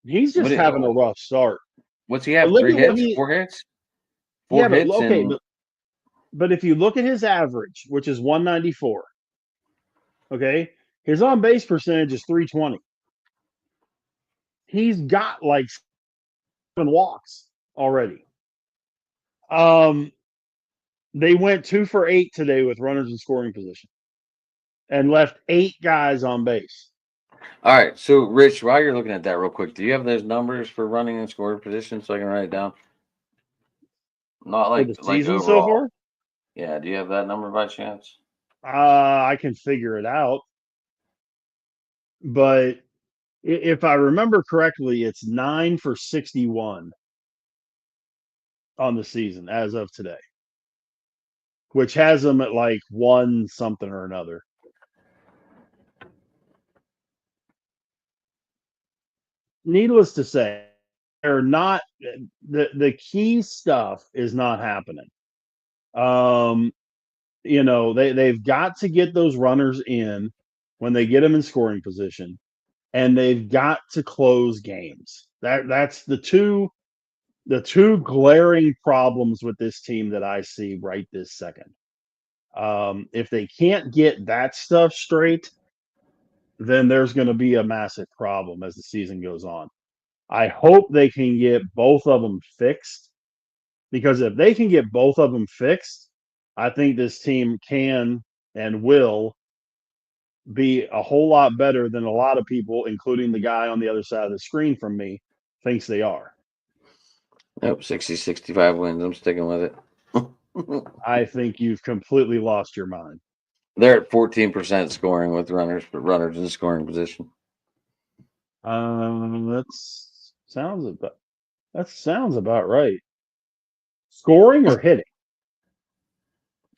He's just having a rough start. What's he have? 3 hits? 4 hits? 4 hits. But if you look at his average, which is 194, okay, his on base percentage is 320. He's got like 7 walks already. They went 2 for 8 today with runners in scoring position and left 8 guys on base. All right. So, Rich, while you're looking at that real quick, do you have those numbers for running in scoring position so I can write it down? Not like for the season overall. so far? Yeah. Do you have that number by chance? I can figure it out. But if I remember correctly, it's 9 for 61 on the season as of today, which has them at like 1 something or another. Needless to say, they're not the key stuff is not happening. They've got to get those runners in when they get them in scoring position, and they've got to close games. That's the two glaring problems with this team that I see right this second. If they can't get that stuff straight, then there's going to be a massive problem as the season goes on. I hope they can get both of them fixed, because if they can get both of them fixed, I think this team can and will be a whole lot better than a lot of people, including the guy on the other side of the screen from me, thinks they are. Nope, 60, 65 wins. I'm sticking with it. I think you've completely lost your mind. They're at 14% scoring with runners in scoring position. That sounds about right. Scoring or hitting?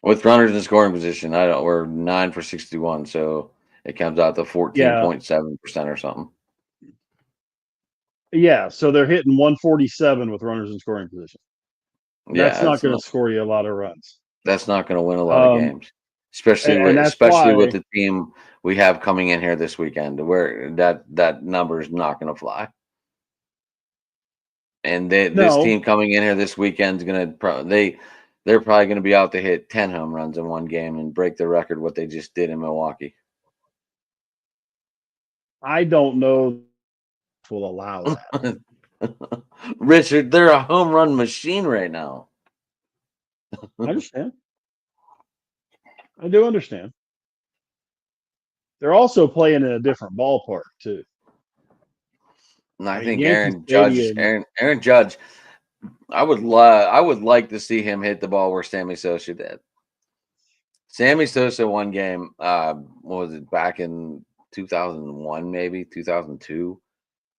With runners in scoring position, we're 9 for 61, so it comes out to 14.7% or something. Yeah, so they're hitting 147 with runners in scoring position. That's not going to score you a lot of runs. That's not going to win a lot of games, especially with the team we have coming in here this weekend, where that number is not going to fly. And this team coming in here this weekend is going to they're probably going to be out to hit 10 home runs in one game and break the record what they just did in Milwaukee. I don't know if we'll allow that. Richard, they're a home run machine right now. I understand. I do understand. They're also playing in a different ballpark too. And I I mean, think Yankee Stadium. Aaron Judge, I would like to see him hit the ball where Sammy Sosa did. Sammy Sosa one game, what was it, back in 2001, maybe 2002,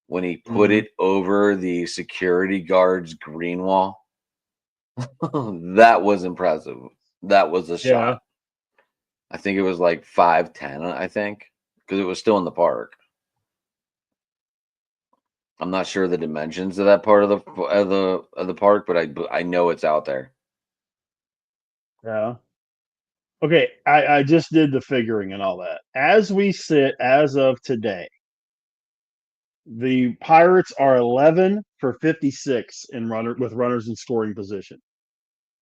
when he put Mhm. it over the security guard's green wall. That was impressive. That was a Yeah. shot. I think it was like 5'10", I think, because it was still in the park. I'm not sure the dimensions of that part of the park, but I know it's out there. Yeah. Okay, I just did the figuring and all that. As we sit as of today, the Pirates are 11 for 56 in with runners in scoring position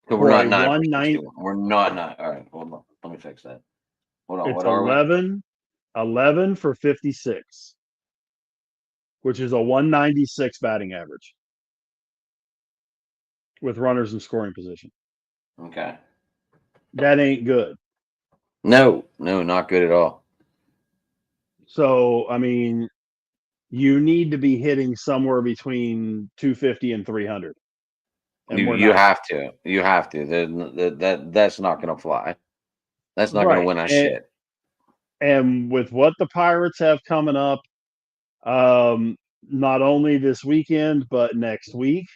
So we're for not a 190. 9 for 61. We're not 9. All right, hold on. Let me fix that. Hold on. It's What are we? 11 for 56, which is a 196 batting average with runners in scoring position. Okay. That ain't good. No, not good at all. So, I mean, you need to be hitting somewhere between 250 and 300, and we're You not. have to. You have to. That's not going to fly. That's not going to Right. win us shit. And with what the Pirates have coming up, um, not only this weekend but next week,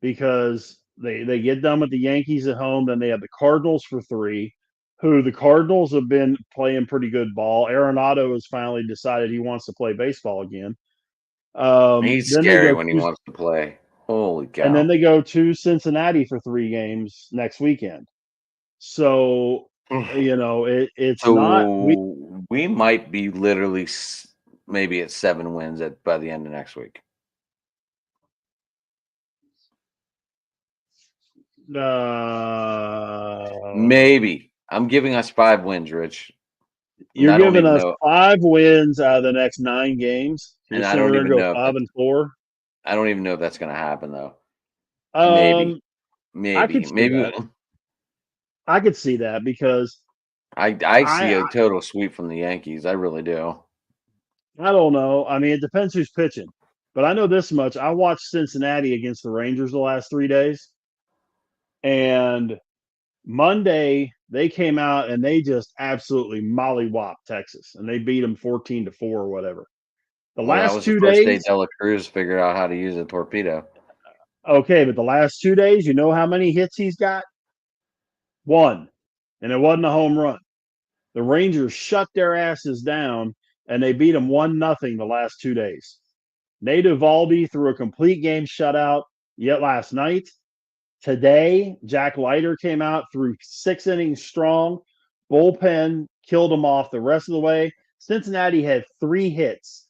because they get done with the Yankees at home, then they have the Cardinals for 3, who the Cardinals have been playing pretty good ball. Arenado has finally decided he wants to play baseball again. He's Then they scary go when he to wants to play. Holy and then cow. they go to Cincinnati for 3 games next weekend. So it's not we. So we might be literally maybe at 7 wins by the end of next week. Uh, Maybe. I'm giving us 5 wins, Rich. And You're I don't giving even us know. 5 wins out of the next 9 games. You're And I saying don't we're gonna even go know if five that. and four. I don't even know if that's going to happen though. Maybe. Um, I could Maybe. see Maybe. that. I could see that because I see I a total sweep from the Yankees. I really do. I don't know. I mean, it depends who's pitching, but I know this much. I watched Cincinnati against the Rangers the last 3 days, and Monday they came out and they just absolutely mollywopped Texas, and they beat them 14-4 or whatever. The Well, that last was the two first day days, Dela Cruz figured out how to use a torpedo. okay, but the last 2 days, you know how many hits he's got? One, and it wasn't a home run. The Rangers shut their asses down, and they beat them 1-0 the last 2 days. Nate Eovaldi threw a complete game shutout yet last night. Today, Jack Leiter came out, threw 6 innings strong. Bullpen killed him off the rest of the way. Cincinnati had 3 hits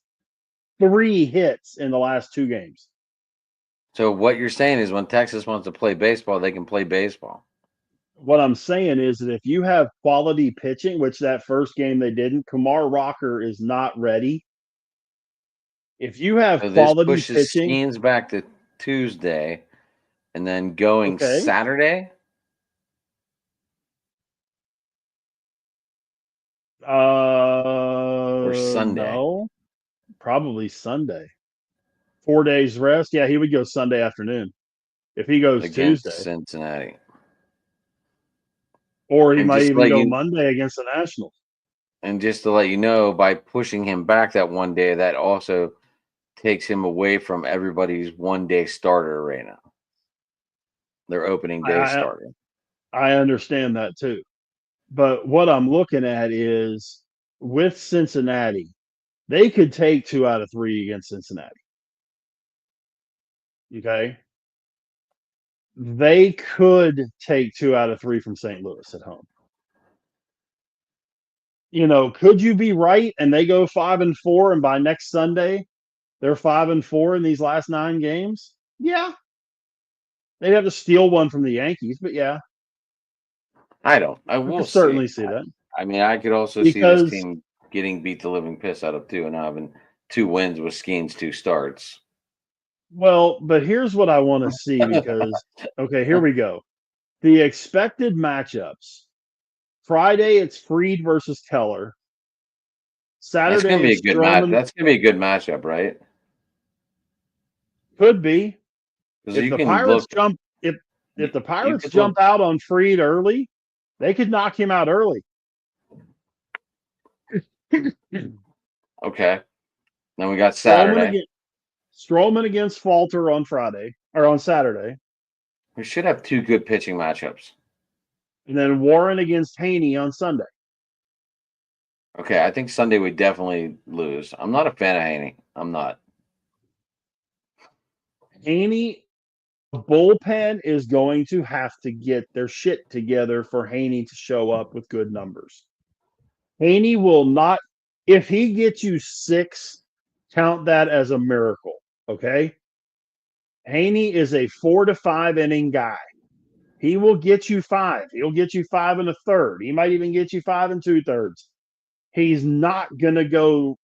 in the last 2 games. So what you're saying is when Texas wants to play baseball, they can play baseball. What I'm saying is that if you have quality pitching, which that first game they didn't, Kumar Rocker is not ready. If you have So this quality pushes pitching, Skeens back to Tuesday and then going okay. Saturday or Sunday No, probably Sunday. 4 days rest. Yeah, he would go Sunday afternoon if he goes against Tuesday, Cincinnati. or he And might just even let go you Monday against the Nationals. and just to let you know, by pushing him back that one day, that also takes him away from everybody's 1 day starter right now. Their opening I, day I starter. I understand that too, but what I'm looking at is with Cincinnati, they could take 2 out of 3 against Cincinnati. Okay, they could take 2 out of 3 from St. Louis at home. Could you be right and they go 5-4, and by next Sunday they're 5-4 in these last 9 games? Yeah, they'd have to steal one from the Yankees, but yeah, I don't. I we will could see. certainly see that I mean, I could also see this because team getting beat the living piss out of too, and having 2 wins with Skeens 2 starts. Well, but here's what I want to see because okay, here we go. The expected matchups. Friday, it's Freed versus Keller. That's gonna Saturday, be a it's good match. Stroman. That's gonna be a good matchup, right? Could be Because if you the can Pirates look. jump if the You Pirates could look. jump out on Freed early, they could knock him out early. Okay. Then we got Stroman Saturday. against Stroman against Falter on Friday or on Saturday, We should have two good pitching matchups. and then Warren against Haney on Sunday. Okay, I think Sunday we definitely lose. I'm not a fan of Haney. I'm not. Haney bullpen is going to have to get their shit together for Haney to show up with good numbers. Haney will not, if he gets you 6, count that as a miracle. Okay. Haney is a 4 to 5 inning guy. He will get you 5. He'll get you 5 and a third. He might even get you 5 and 2/3. He's not going to go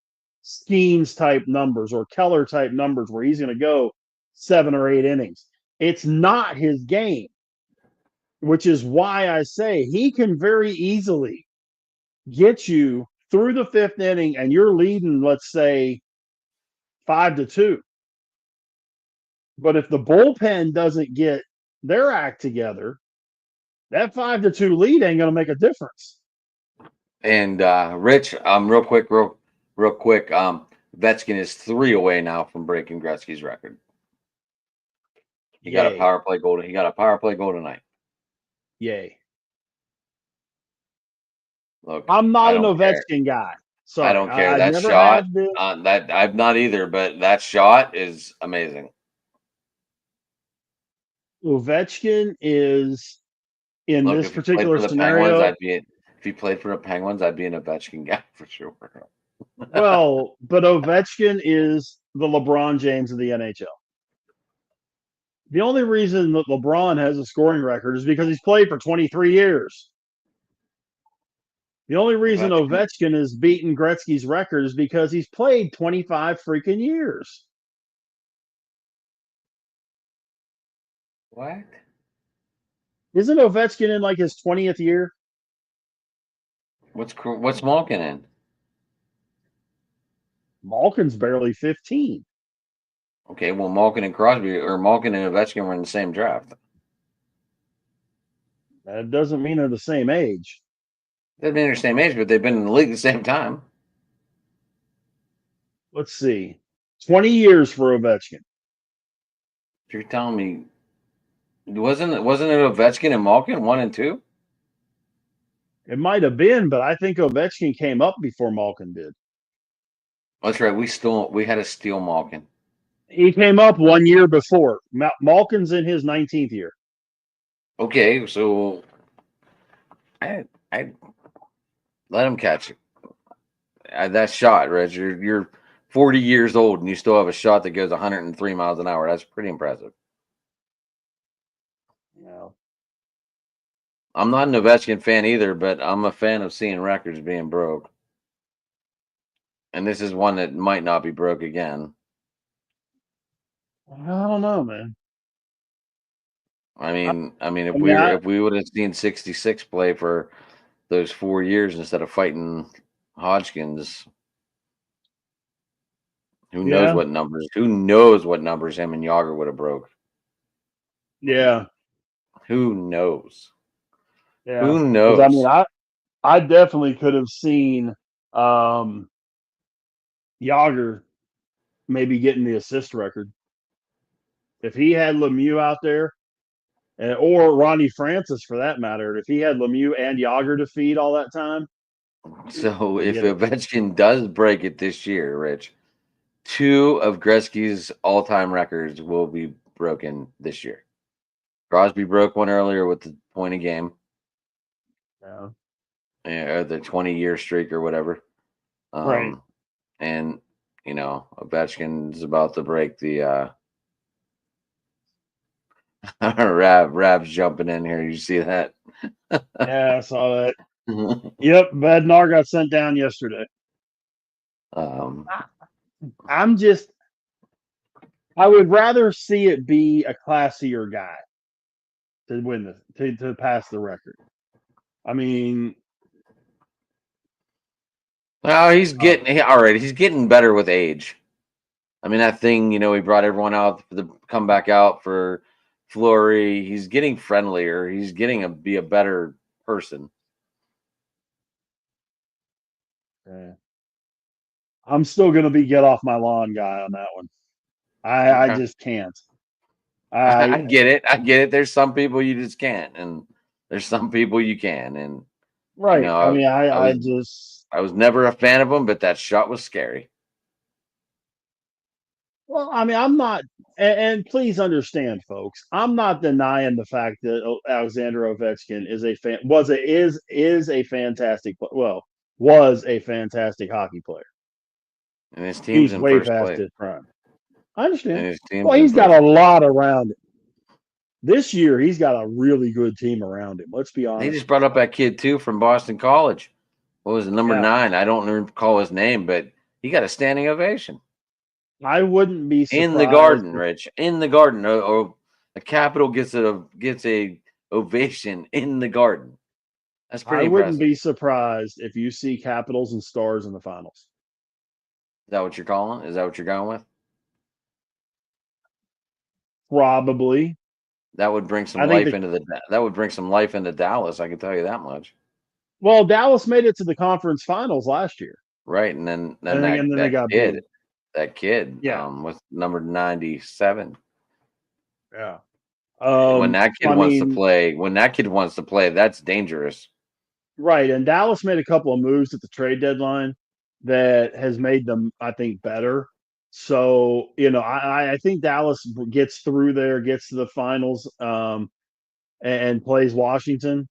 Skeens type numbers or Keller type numbers where he's going to go 7 or 8 innings. It's not his game, which is why I say he can very easily get you through the 5th inning and you're leading, let's say, 5-2. But if the bullpen doesn't get their act together, that 5-2 lead ain't going to make a difference. And Rich, real quick. Vetchkin is 3 away now from breaking Gretzky's record. He got a Yay. power play goal. He got a power play goal tonight. Yay. Look, I'm I not an don't care. Ovechkin guy. I Sorry. don't care. I That never shot, have been. that I'm not either, but that shot is amazing. Ovechkin is in Look, this if he played particular for the Penguins, scenario. if he played for the Penguins, I'd be an Ovechkin guy for sure. Well, but Ovechkin is the LeBron James of the NHL. The only reason that LeBron has a scoring record is because he's played for 23 years. The only reason Ovechkin, Ovechkin has beaten Gretzky's record is because he's played 25 freaking years. what? Isn't Ovechkin in like his 20th year? What's Malkin in? Malkin's barely 15. Okay, well, Malkin and Crosby or Malkin and Ovechkin were in the same draft. That doesn't mean they're the same age. They've been the same age, but they've been in the league at the same time. Let's see. 20 years for Ovechkin. If you're telling me, wasn't it Ovechkin and Malkin 1 and 2? It might have been, but I think Ovechkin came up before Malkin did. That's right. We had to steal Malkin. He came up 1 year before. Malkin's in his 19th year. Okay, so I let him catch it. That shot, Reg. You're 40 years old and you still have a shot that goes 103 miles an hour. That's pretty impressive. Yeah. I'm not an Ovechkin fan either, but I'm a fan of seeing records being broke. And this is one that might not be broke again. I don't know, man. I mean, I mean, if we would have seen 66 play for those 4 years instead of fighting Hodgkins, who knows yeah, what numbers? Who knows what numbers him and Yager would have broke? yeah, Who knows? yeah. Who Because I mean, knows? I definitely could have seen um, Yager maybe getting the assist record if he had Lemieux out there, or Ronnie Francis for that matter. If he had Lemieux and Yager to feed all that time, So they if get it. Ovechkin does break it this year, Rich, 2 of Gretzky's all-time records will be broken this year. Crosby broke one earlier with the point a game, Yeah. or the 20-year streak or whatever. Right. And Ovechkin's about to break the Rab's jumping in here. You see that? Yeah, I saw that. Yep, Bednar got sent down yesterday. um, I'm just I would rather see it be a classier guy to win to pass the record. I mean, Well, all right. He's getting better with age. I mean, that thing, he brought everyone out for the come back out for Flory. He's getting friendlier. He's getting be a better person. I'm still going to be get off my lawn guy on that one. I Okay. just can't. I I get it. I get it. There's some people you just can't, and there's some people you can. And right. I mean, I I was just I was never a fan of him, but that shot was scary. well, I mean, I'm not, and please understand, folks, I'm not denying the fact that Alexander Ovechkin is a fan is a fantastic was a fantastic hockey player. And his team's He's in way first past place. his prime. I understand. And his team's Well, in he's got first. a lot around him. This year, he's got a really good team around him. Let's be They honest just with brought up that kid too from Boston College. What was it, number you. Yeah, 9? I don't recall his name, but he got a standing ovation I wouldn't be in the surprised Garden, if Rich. In the Garden, or a Capital gets a ovation in the Garden. That's I pretty wouldn't impressive. be surprised if you see Capitals and Stars in the finals. Is that what you're calling? Is that what you're going with? Probably. That would bring some I think life into Dallas. I can tell you that much. well, Dallas made it to the conference finals last year. Right, and then And then they got booed. that kid, Yeah. with number 97. Yeah. When that kid I wants to mean, play, that's dangerous. right. And Dallas made a couple of moves at the trade deadline that has made them, I think, better. So, I think Dallas gets through there, gets to the finals, and plays Washington.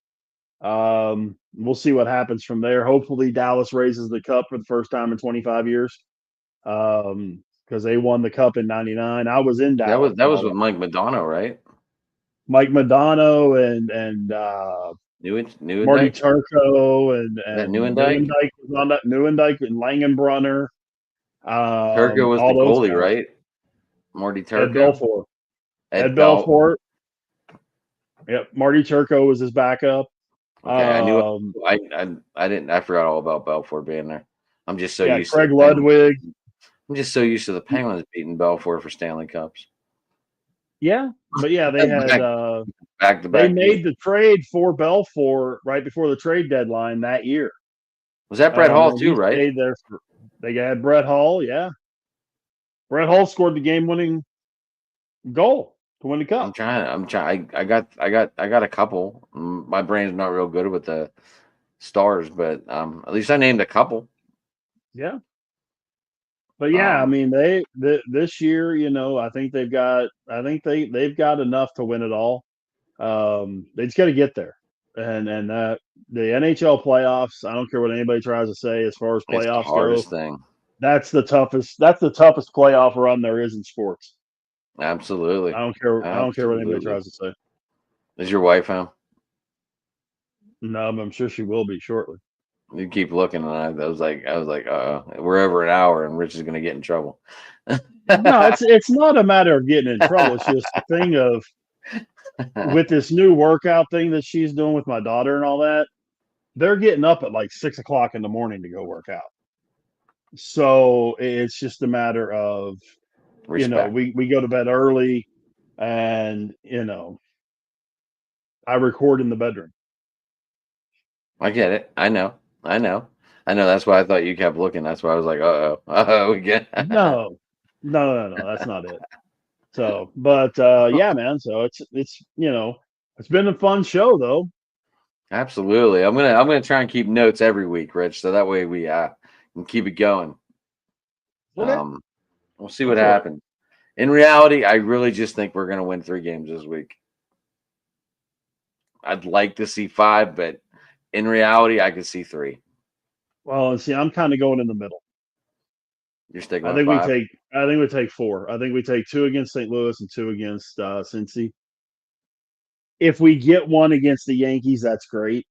We'll see what happens from there. Hopefully, Dallas raises the cup for the first time in 25 years. Because they won the cup in '99. I was in That Dallas was that when was all with that. Mike Madonna, right? Mike Madonna and Marty Newendike? Turco Is that and Newendike? Newendike was on that. Newendike and Langenbrunner, Turco was the all those goalie, guys. right? Marty Ed Turco? Belfour. Ed Ed Belt. Belfort. Yep. Marty Turco was his backup. Okay, I knew. Um, I didn't. I forgot all about Belfort being there. I'm just so yeah, used to the Craig Penguins. Ludwig. I'm just so used to the Penguins beating Belfort for Stanley Cups. Yeah, but yeah, back back to they back years. made the trade for Belfort right before the trade deadline that year. Was that Brett Hall And too? he Right? stayed there for. They had Brett Hall. Yeah, Brett Hall scored the game-winning goal to win the cup. I'm trying. I got a couple. My brain's not real good with the stars, but at least I named a couple. Yeah, but yeah, I Um, mean this year, I think they've got enough to win it all. They just got to get there, and the NHL playoffs. I don't care what anybody tries to say as far as it's the playoffs go. hardest thing. That's the toughest. That's the toughest playoff run there is in sports. Absolutely, I don't care what anybody absolutely. tries to say. Is your wife home? No, I'm sure she will be shortly. You keep looking, and I was like, we're over an hour, and Rich is gonna get in trouble. No, it's not a matter of getting in trouble. It's just the thing of with this new workout thing that she's doing with my daughter and all that. They're getting up at like 6 o'clock in the morning to go work out. So it's just a matter of Respect. we go to bed early, and I record in the bedroom. I get it. I know. I know. I know. That's why I thought you kept looking. That's why I was like, we get. No, that's not it. So, but yeah, man. So it's been a fun show though. Absolutely. I'm gonna try and keep notes every week, Rich, so that way we can keep it going. Okay, Um, we'll see go what for it. happens. In reality, I really just think we're gonna win 3 games this week. I'd like to see 5, but in reality, I could see 3. Well, and see, I'm kind of going in the middle. You're sticking I with think we 5. take. I think we take four. I think we take two against St. Louis and two against Cincy. If we get one against the Yankees, that's great.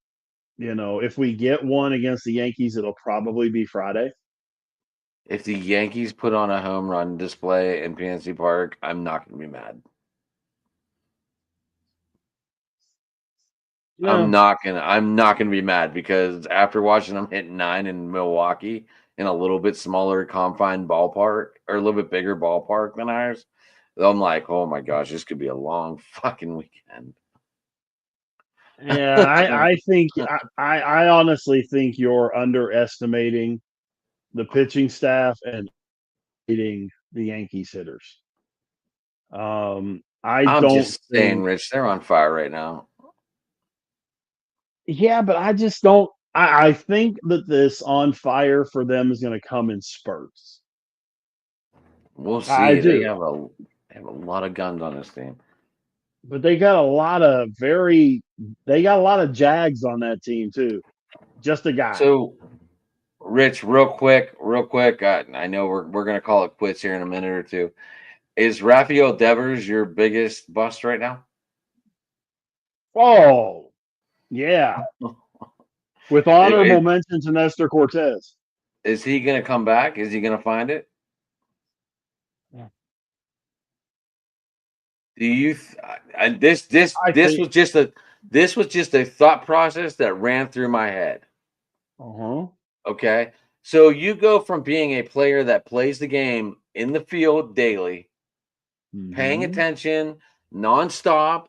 If we get one against the Yankees, it'll probably be Friday. If the Yankees put on a home run display in PNC Park, I'm not going to be mad. Yeah. I'm not gonna be mad because after watching them hit 9 in Milwaukee in a little bit smaller confined ballpark or a little bit bigger ballpark than ours, I'm like, oh my gosh, this could be a long fucking weekend. Yeah, I think I honestly think you're underestimating the pitching staff and hitting the Yankees hitters. I I'm don't just saying, think. Rich, they're on fire right now. Yeah, but I just don't. I think that this on fire for them is going to come in spurts. We'll I see. do, They have a lot of guns on this team. but they got a lot of very. They got a lot of Jags on that team too. Just a guy. So, Rich, real quick. I know we're gonna call it quits here in a minute or two. Is Rafael Devers your biggest bust right now? Oh yeah, with Is, honorable mention to Nestor Cortez. is he gonna come back? Is he gonna find it? Yeah. Do you and I think. this was just a thought process that ran through my head. Uh-huh. Okay. So you go from being a player that plays the game in the field daily, paying Mhm. attention nonstop,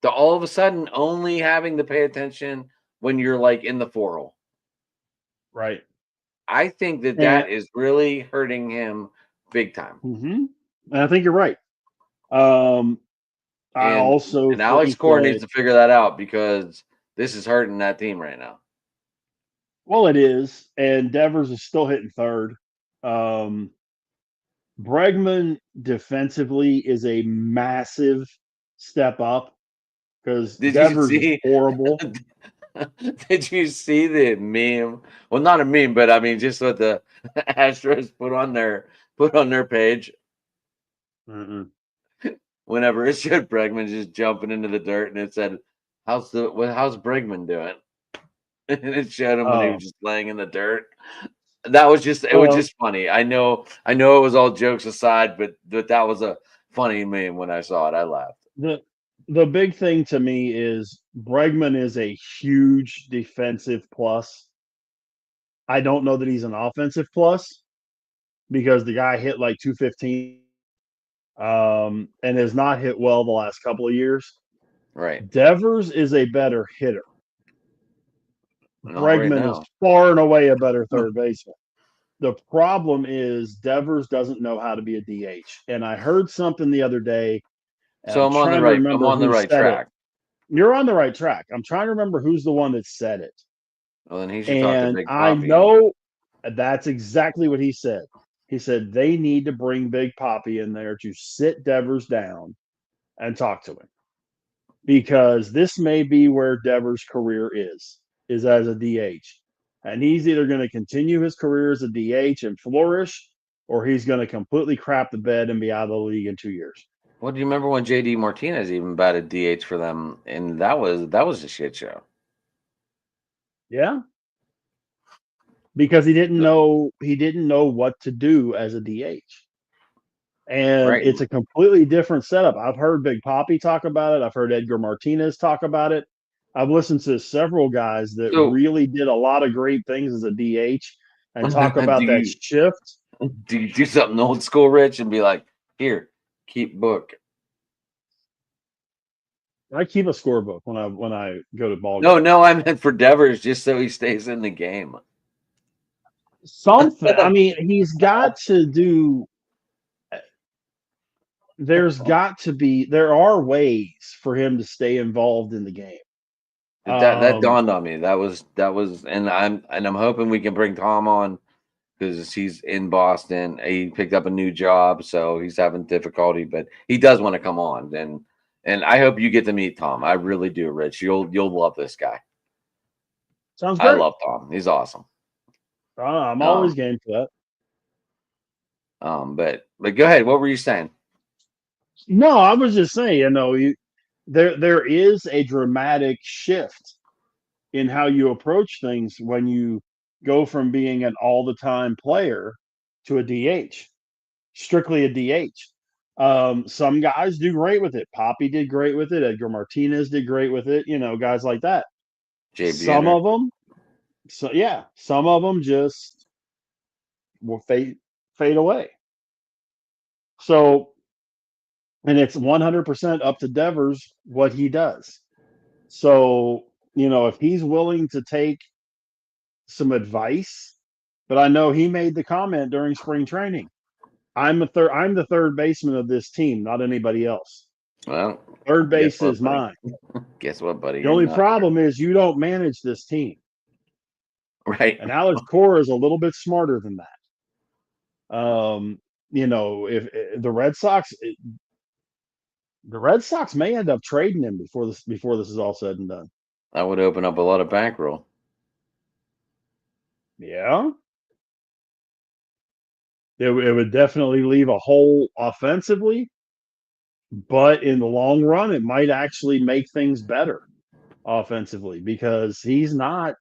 to all of a sudden only having to pay attention when you're like in the 4 hole. Right. I think that And that is really hurting him big time. mhm. And I think you're right. Um, I And also Alex think Core needs that, to figure that out because this is hurting that team right now. well, it is, and Devers is still hitting third. Um, Bregman defensively is a massive step up because Did you Devers is see horrible. did you see the meme? Well, not a meme, but I mean just what the Astros put on their page Mm-mm. whenever it showed Bregman just jumping into the dirt and it said, how's Bregman doing? And it showed him when he Oh, was just laying in the dirt. That was just it was well, just funny. I know it was all jokes aside, but that was a funny meme when I saw it. I laughed. the the big thing to me is Bregman is a huge defensive plus. I don't know that he's an offensive plus because the guy hit like 215 and has not hit well the last couple of years. Right. Devers is a better hitter. Not right Bregman is now. far and away a better third baseman. The problem is Devers doesn't know how to be a DH. And I heard something the other day, and So I'm trying to I'm remember on the who right said it. track. You're on the right track. I'm trying to remember who's the one that said it. Well, then he should talk to And Big I Poppy and know that's exactly what he said. He said they need to bring Big Poppy in there to sit Devers down and talk to him because this may be where Devers' career is as a DH. And he's either going to continue his career as a DH and flourish, or he's going to completely crap the bed and be out of the league in 2 years. what do you remember when JD Martinez even batted DH for them? And that was a shit show. Yeah, because he didn't know what to do as a DH. And Right. it's a completely different setup. I've heard Big Poppy talk about it. I've heard Edgar Martinez talk about it. I've listened to several guys that So really did a lot of great things as a DH and talk do about that you shift. do you do something old school, Rich, and be like, here, keep book? I keep a scorebook when I go to ball No, games. no, I meant for Devers, just so he stays in the game. Something. I mean, he's got to do. There are ways for him to stay involved in the game. That Um, dawned on me. That was, and I'm hoping we can bring Tom on because he's in Boston. He picked up a new job, so he's having difficulty, but he does want to come on. And I hope you get to meet Tom. I really do, Rich. You'll love this guy. Sounds I great. love Tom. He's awesome. I'm always Um, game for that. but go ahead. What were you saying? No, I was just saying, there is a dramatic shift in how you approach things when you go from being an all-the-time player to a DH, strictly a DH. Some guys do great with it. Poppy did great with it. Edgar Martinez did great with it. Guys like that. Jay Some Buhner. of them, some of them just will fade away. So, and it's 100% up to Devers what he does. So, if he's willing to take some advice, but I know he made the comment during spring training. I'm the third baseman of this team, not anybody else. Well, Third guess base what, is buddy? mine. Guess what, buddy? The You're only not. problem is you don't manage this team. Right. And Alex Cora is a little bit smarter than that. If the Red Sox may end up trading him before this is all said and done. That would open up a lot of bankroll. Yeah. It would definitely leave a hole offensively, but in the long run, it might actually make things better offensively because he's not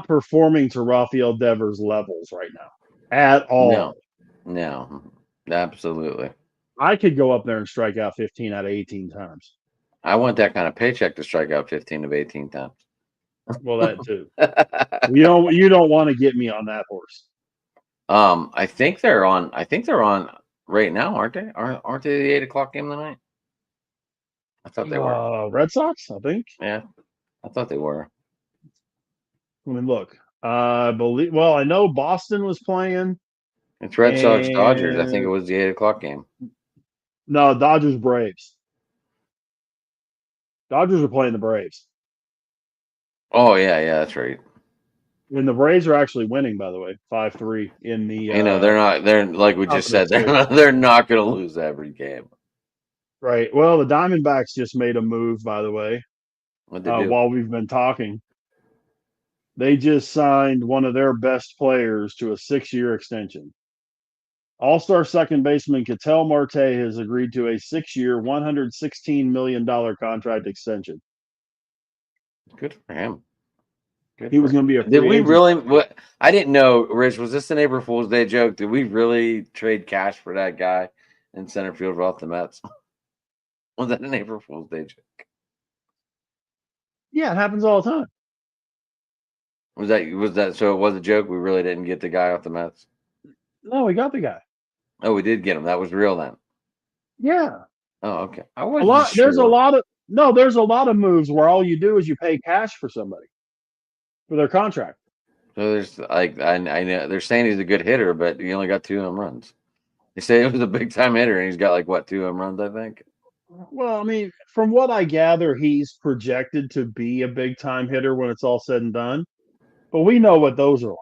performing to Rafael Devers levels right now at all. No, absolutely. I could go up there and strike out 15 out of 18 times. I want that kind of paycheck to strike out 15 of 18 times. Well, that too. You don't want to get me on that horse. I think they're on right now, aren't they? Aren't they the 8 o'clock game tonight? I thought they were. Red Sox, I think. Yeah, I thought they were. Let me look. I believe. Well, I know Boston was playing. It's Red Sox Dodgers. I think it was the 8 o'clock game. No, Dodgers Braves. Dodgers are playing the Braves. Oh yeah, that's right. And the Braves are actually winning, by the way, 5-3 in the. They're not. They're like we just said. They're not going to lose every game. Right. Well, the Diamondbacks just made a move, by the way. What'd they do? While we've been talking, they just signed one of their best players to a 6-year extension. All-star second baseman Ketel Marte has agreed to a 6-year, $116 million contract extension. Good for him. He was going to be a free Did we agent. really? What I didn't know, Rich, was this an April Fool's Day joke? Did we really trade cash for that guy in center field off the Mets? Was that an April Fool's Day joke? Yeah, it happens all the time. Was that so? It was a joke. We really didn't get the guy off the Mets. No, we got the guy. Oh, we did get him. That was real then. Yeah. Oh, okay. I wasn't sure. There's a lot of moves where all you do is you pay cash for somebody for their contract. So there's like I know they're saying he's a good hitter, but he only got 2 home runs. They say it was a big time hitter, and he's got like what 2 home runs, I think. Well, I mean, from what I gather, he's projected to be a big time hitter when it's all said and done. But we know what those are like.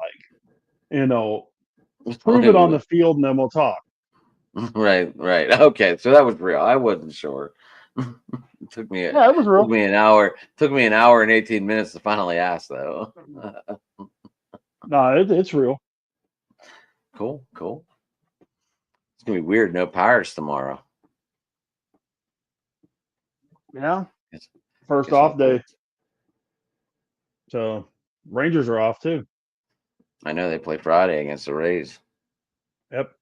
Prove it on the field, and then we'll talk. Right. Okay, so that was real. I wasn't sure. It took me. Yeah, it was real. Took me an hour. Took me an hour and 18 minutes to finally ask, though. No, it's real. Cool. It's gonna be weird. No Pirates tomorrow. Yeah. First off day. So Rangers are off too. I know they play Friday against the Rays. Yep.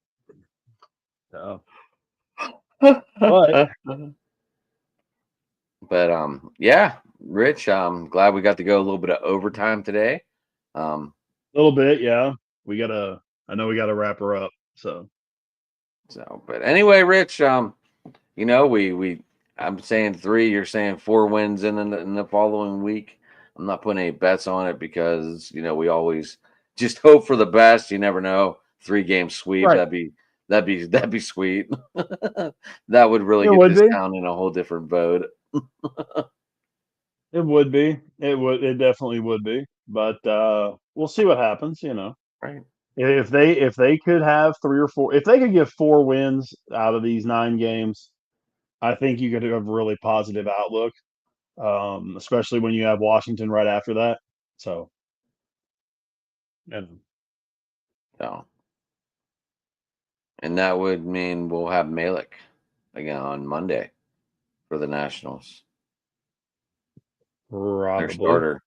So. But yeah, Rich, I'm glad we got to go a little bit of overtime today. A little bit, yeah. I know we gotta wrap her up. So but anyway, Rich, I'm saying 3, you're saying 4 wins in the following week. I'm not putting any bets on it because we always just hope for the best. You never know. 3-game sweep, right. That'd be sweet. That would really get this town in a whole different boat. It would be. It definitely would be. But we'll see what happens. Right. If they could have 3 or 4, if they could get 4 wins out of these 9 games, I think you could have a really positive outlook, especially when you have Washington right after that. So, and that would mean we'll have Malik again on Monday for the Nationals. Probably. Their starter.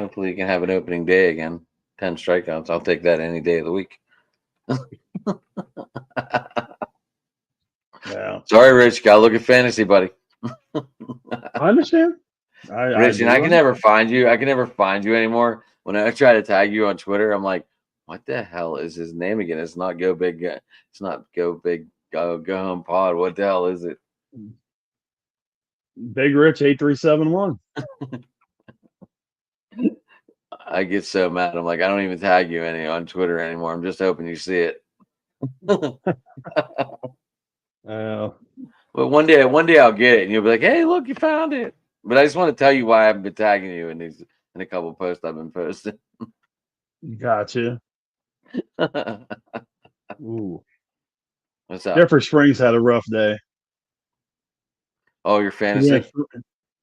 Hopefully you can have an opening day again. 10 strikeouts. I'll take that any day of the week. Yeah, Sorry, Rich. Gotta look at fantasy, buddy. I understand. Rich, and I can do. never find you. I can never find you anymore. When I try to tag you on Twitter, I'm like, what the hell is his name again? It's not Go Big. It's not Go Big. Go Home Pod. What the hell is it? Big Rich 8371. I get so mad. I'm like, I don't even tag you any on Twitter anymore. I'm just hoping you see it. But one day I'll get it, and you'll be like, "Hey, look, you found it." But I just want to tell you why I haven't been tagging you in a couple of posts I've been posting. Gotcha. Ooh. What's up? Jeffrey Springs had a rough day. Oh, your He fantasy?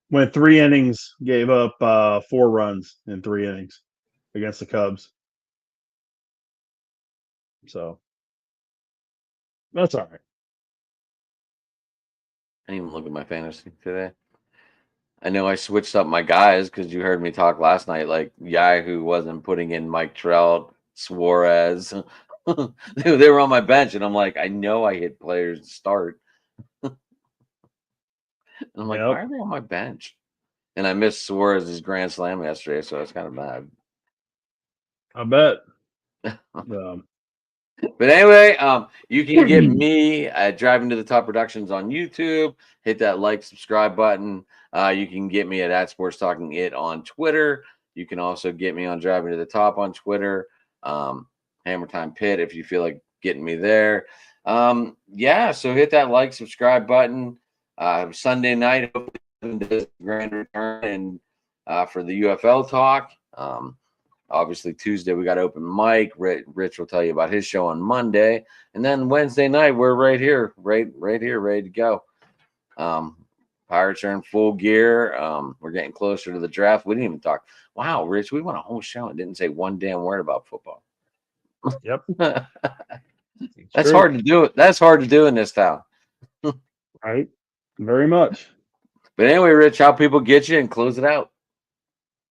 went 3 innings, gave up 4 runs in 3 innings against the Cubs. So that's all right. I didn't even look at my fantasy today. I know I switched up my guys because you heard me talk last night. Like Yahoo wasn't putting in Mike Trout, Suarez. They were on my bench, and I'm like, I know I hit players to start. And I'm like, why Yep. are they on my bench? And I missed Suarez's grand slam yesterday, so I was kind of mad. I bet. But anyway, you can get me at Driving to the Top Productions on YouTube. Hit that like, subscribe button. You can get me at Sports Talking It on Twitter. You can also get me on Driving to the Top on Twitter. Hammer Time Pit if you feel like getting me there. Yeah, so hit that like, subscribe button. Sunday night, hopefully, does grand return and for the UFL talk. Obviously, Tuesday we got open mic. Rich will tell you about his show on Monday, and then Wednesday night we're right here, right here, ready to go. Pirates are in full gear. We're getting closer to the draft. We didn't even talk. Wow, Rich, we went a whole show and didn't say one damn word about football. Yep. That's hard to do. That's hard to do in this town. Right. Very much. But anyway, Rich, how people get you and close it out.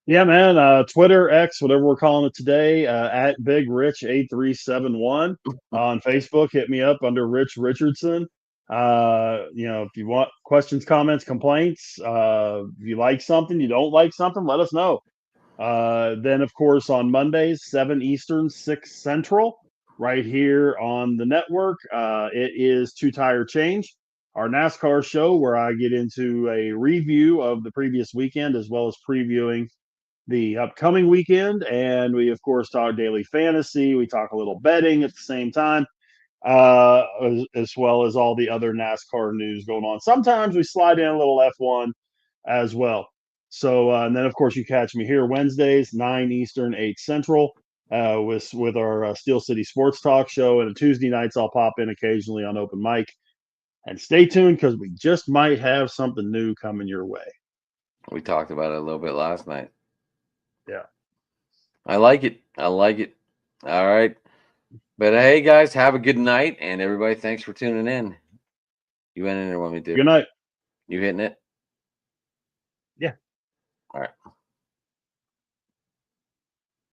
Yeah, man. Twitter, X, whatever we're calling it today, at Big Rich 8371 on Facebook. Hit me up under Rich Richardson. If you want questions, comments, complaints, if you like something, you don't like something, let us know. Then, of course, on Mondays, 7 Eastern, 6 Central, right here on the network, it is Two Tire Change, our NASCAR show where I get into a review of the previous weekend as well as previewing the upcoming weekend. And we, of course, talk daily fantasy. We talk a little betting at the same time, as well as all the other NASCAR news going on. Sometimes we slide in a little F1 as well. So, and then, of course, you catch me here Wednesdays, 9 Eastern, 8 Central, with our Steel City Sports Talk show. And Tuesday nights, I'll pop in occasionally on open mic. And stay tuned because we just might have something new coming your way. We talked about it a little bit last night. Yeah. I like it. All right. But hey, guys, have a good night. And everybody, thanks for tuning in. You went in there, want me to? Good night. You hitting it? Yeah. All right.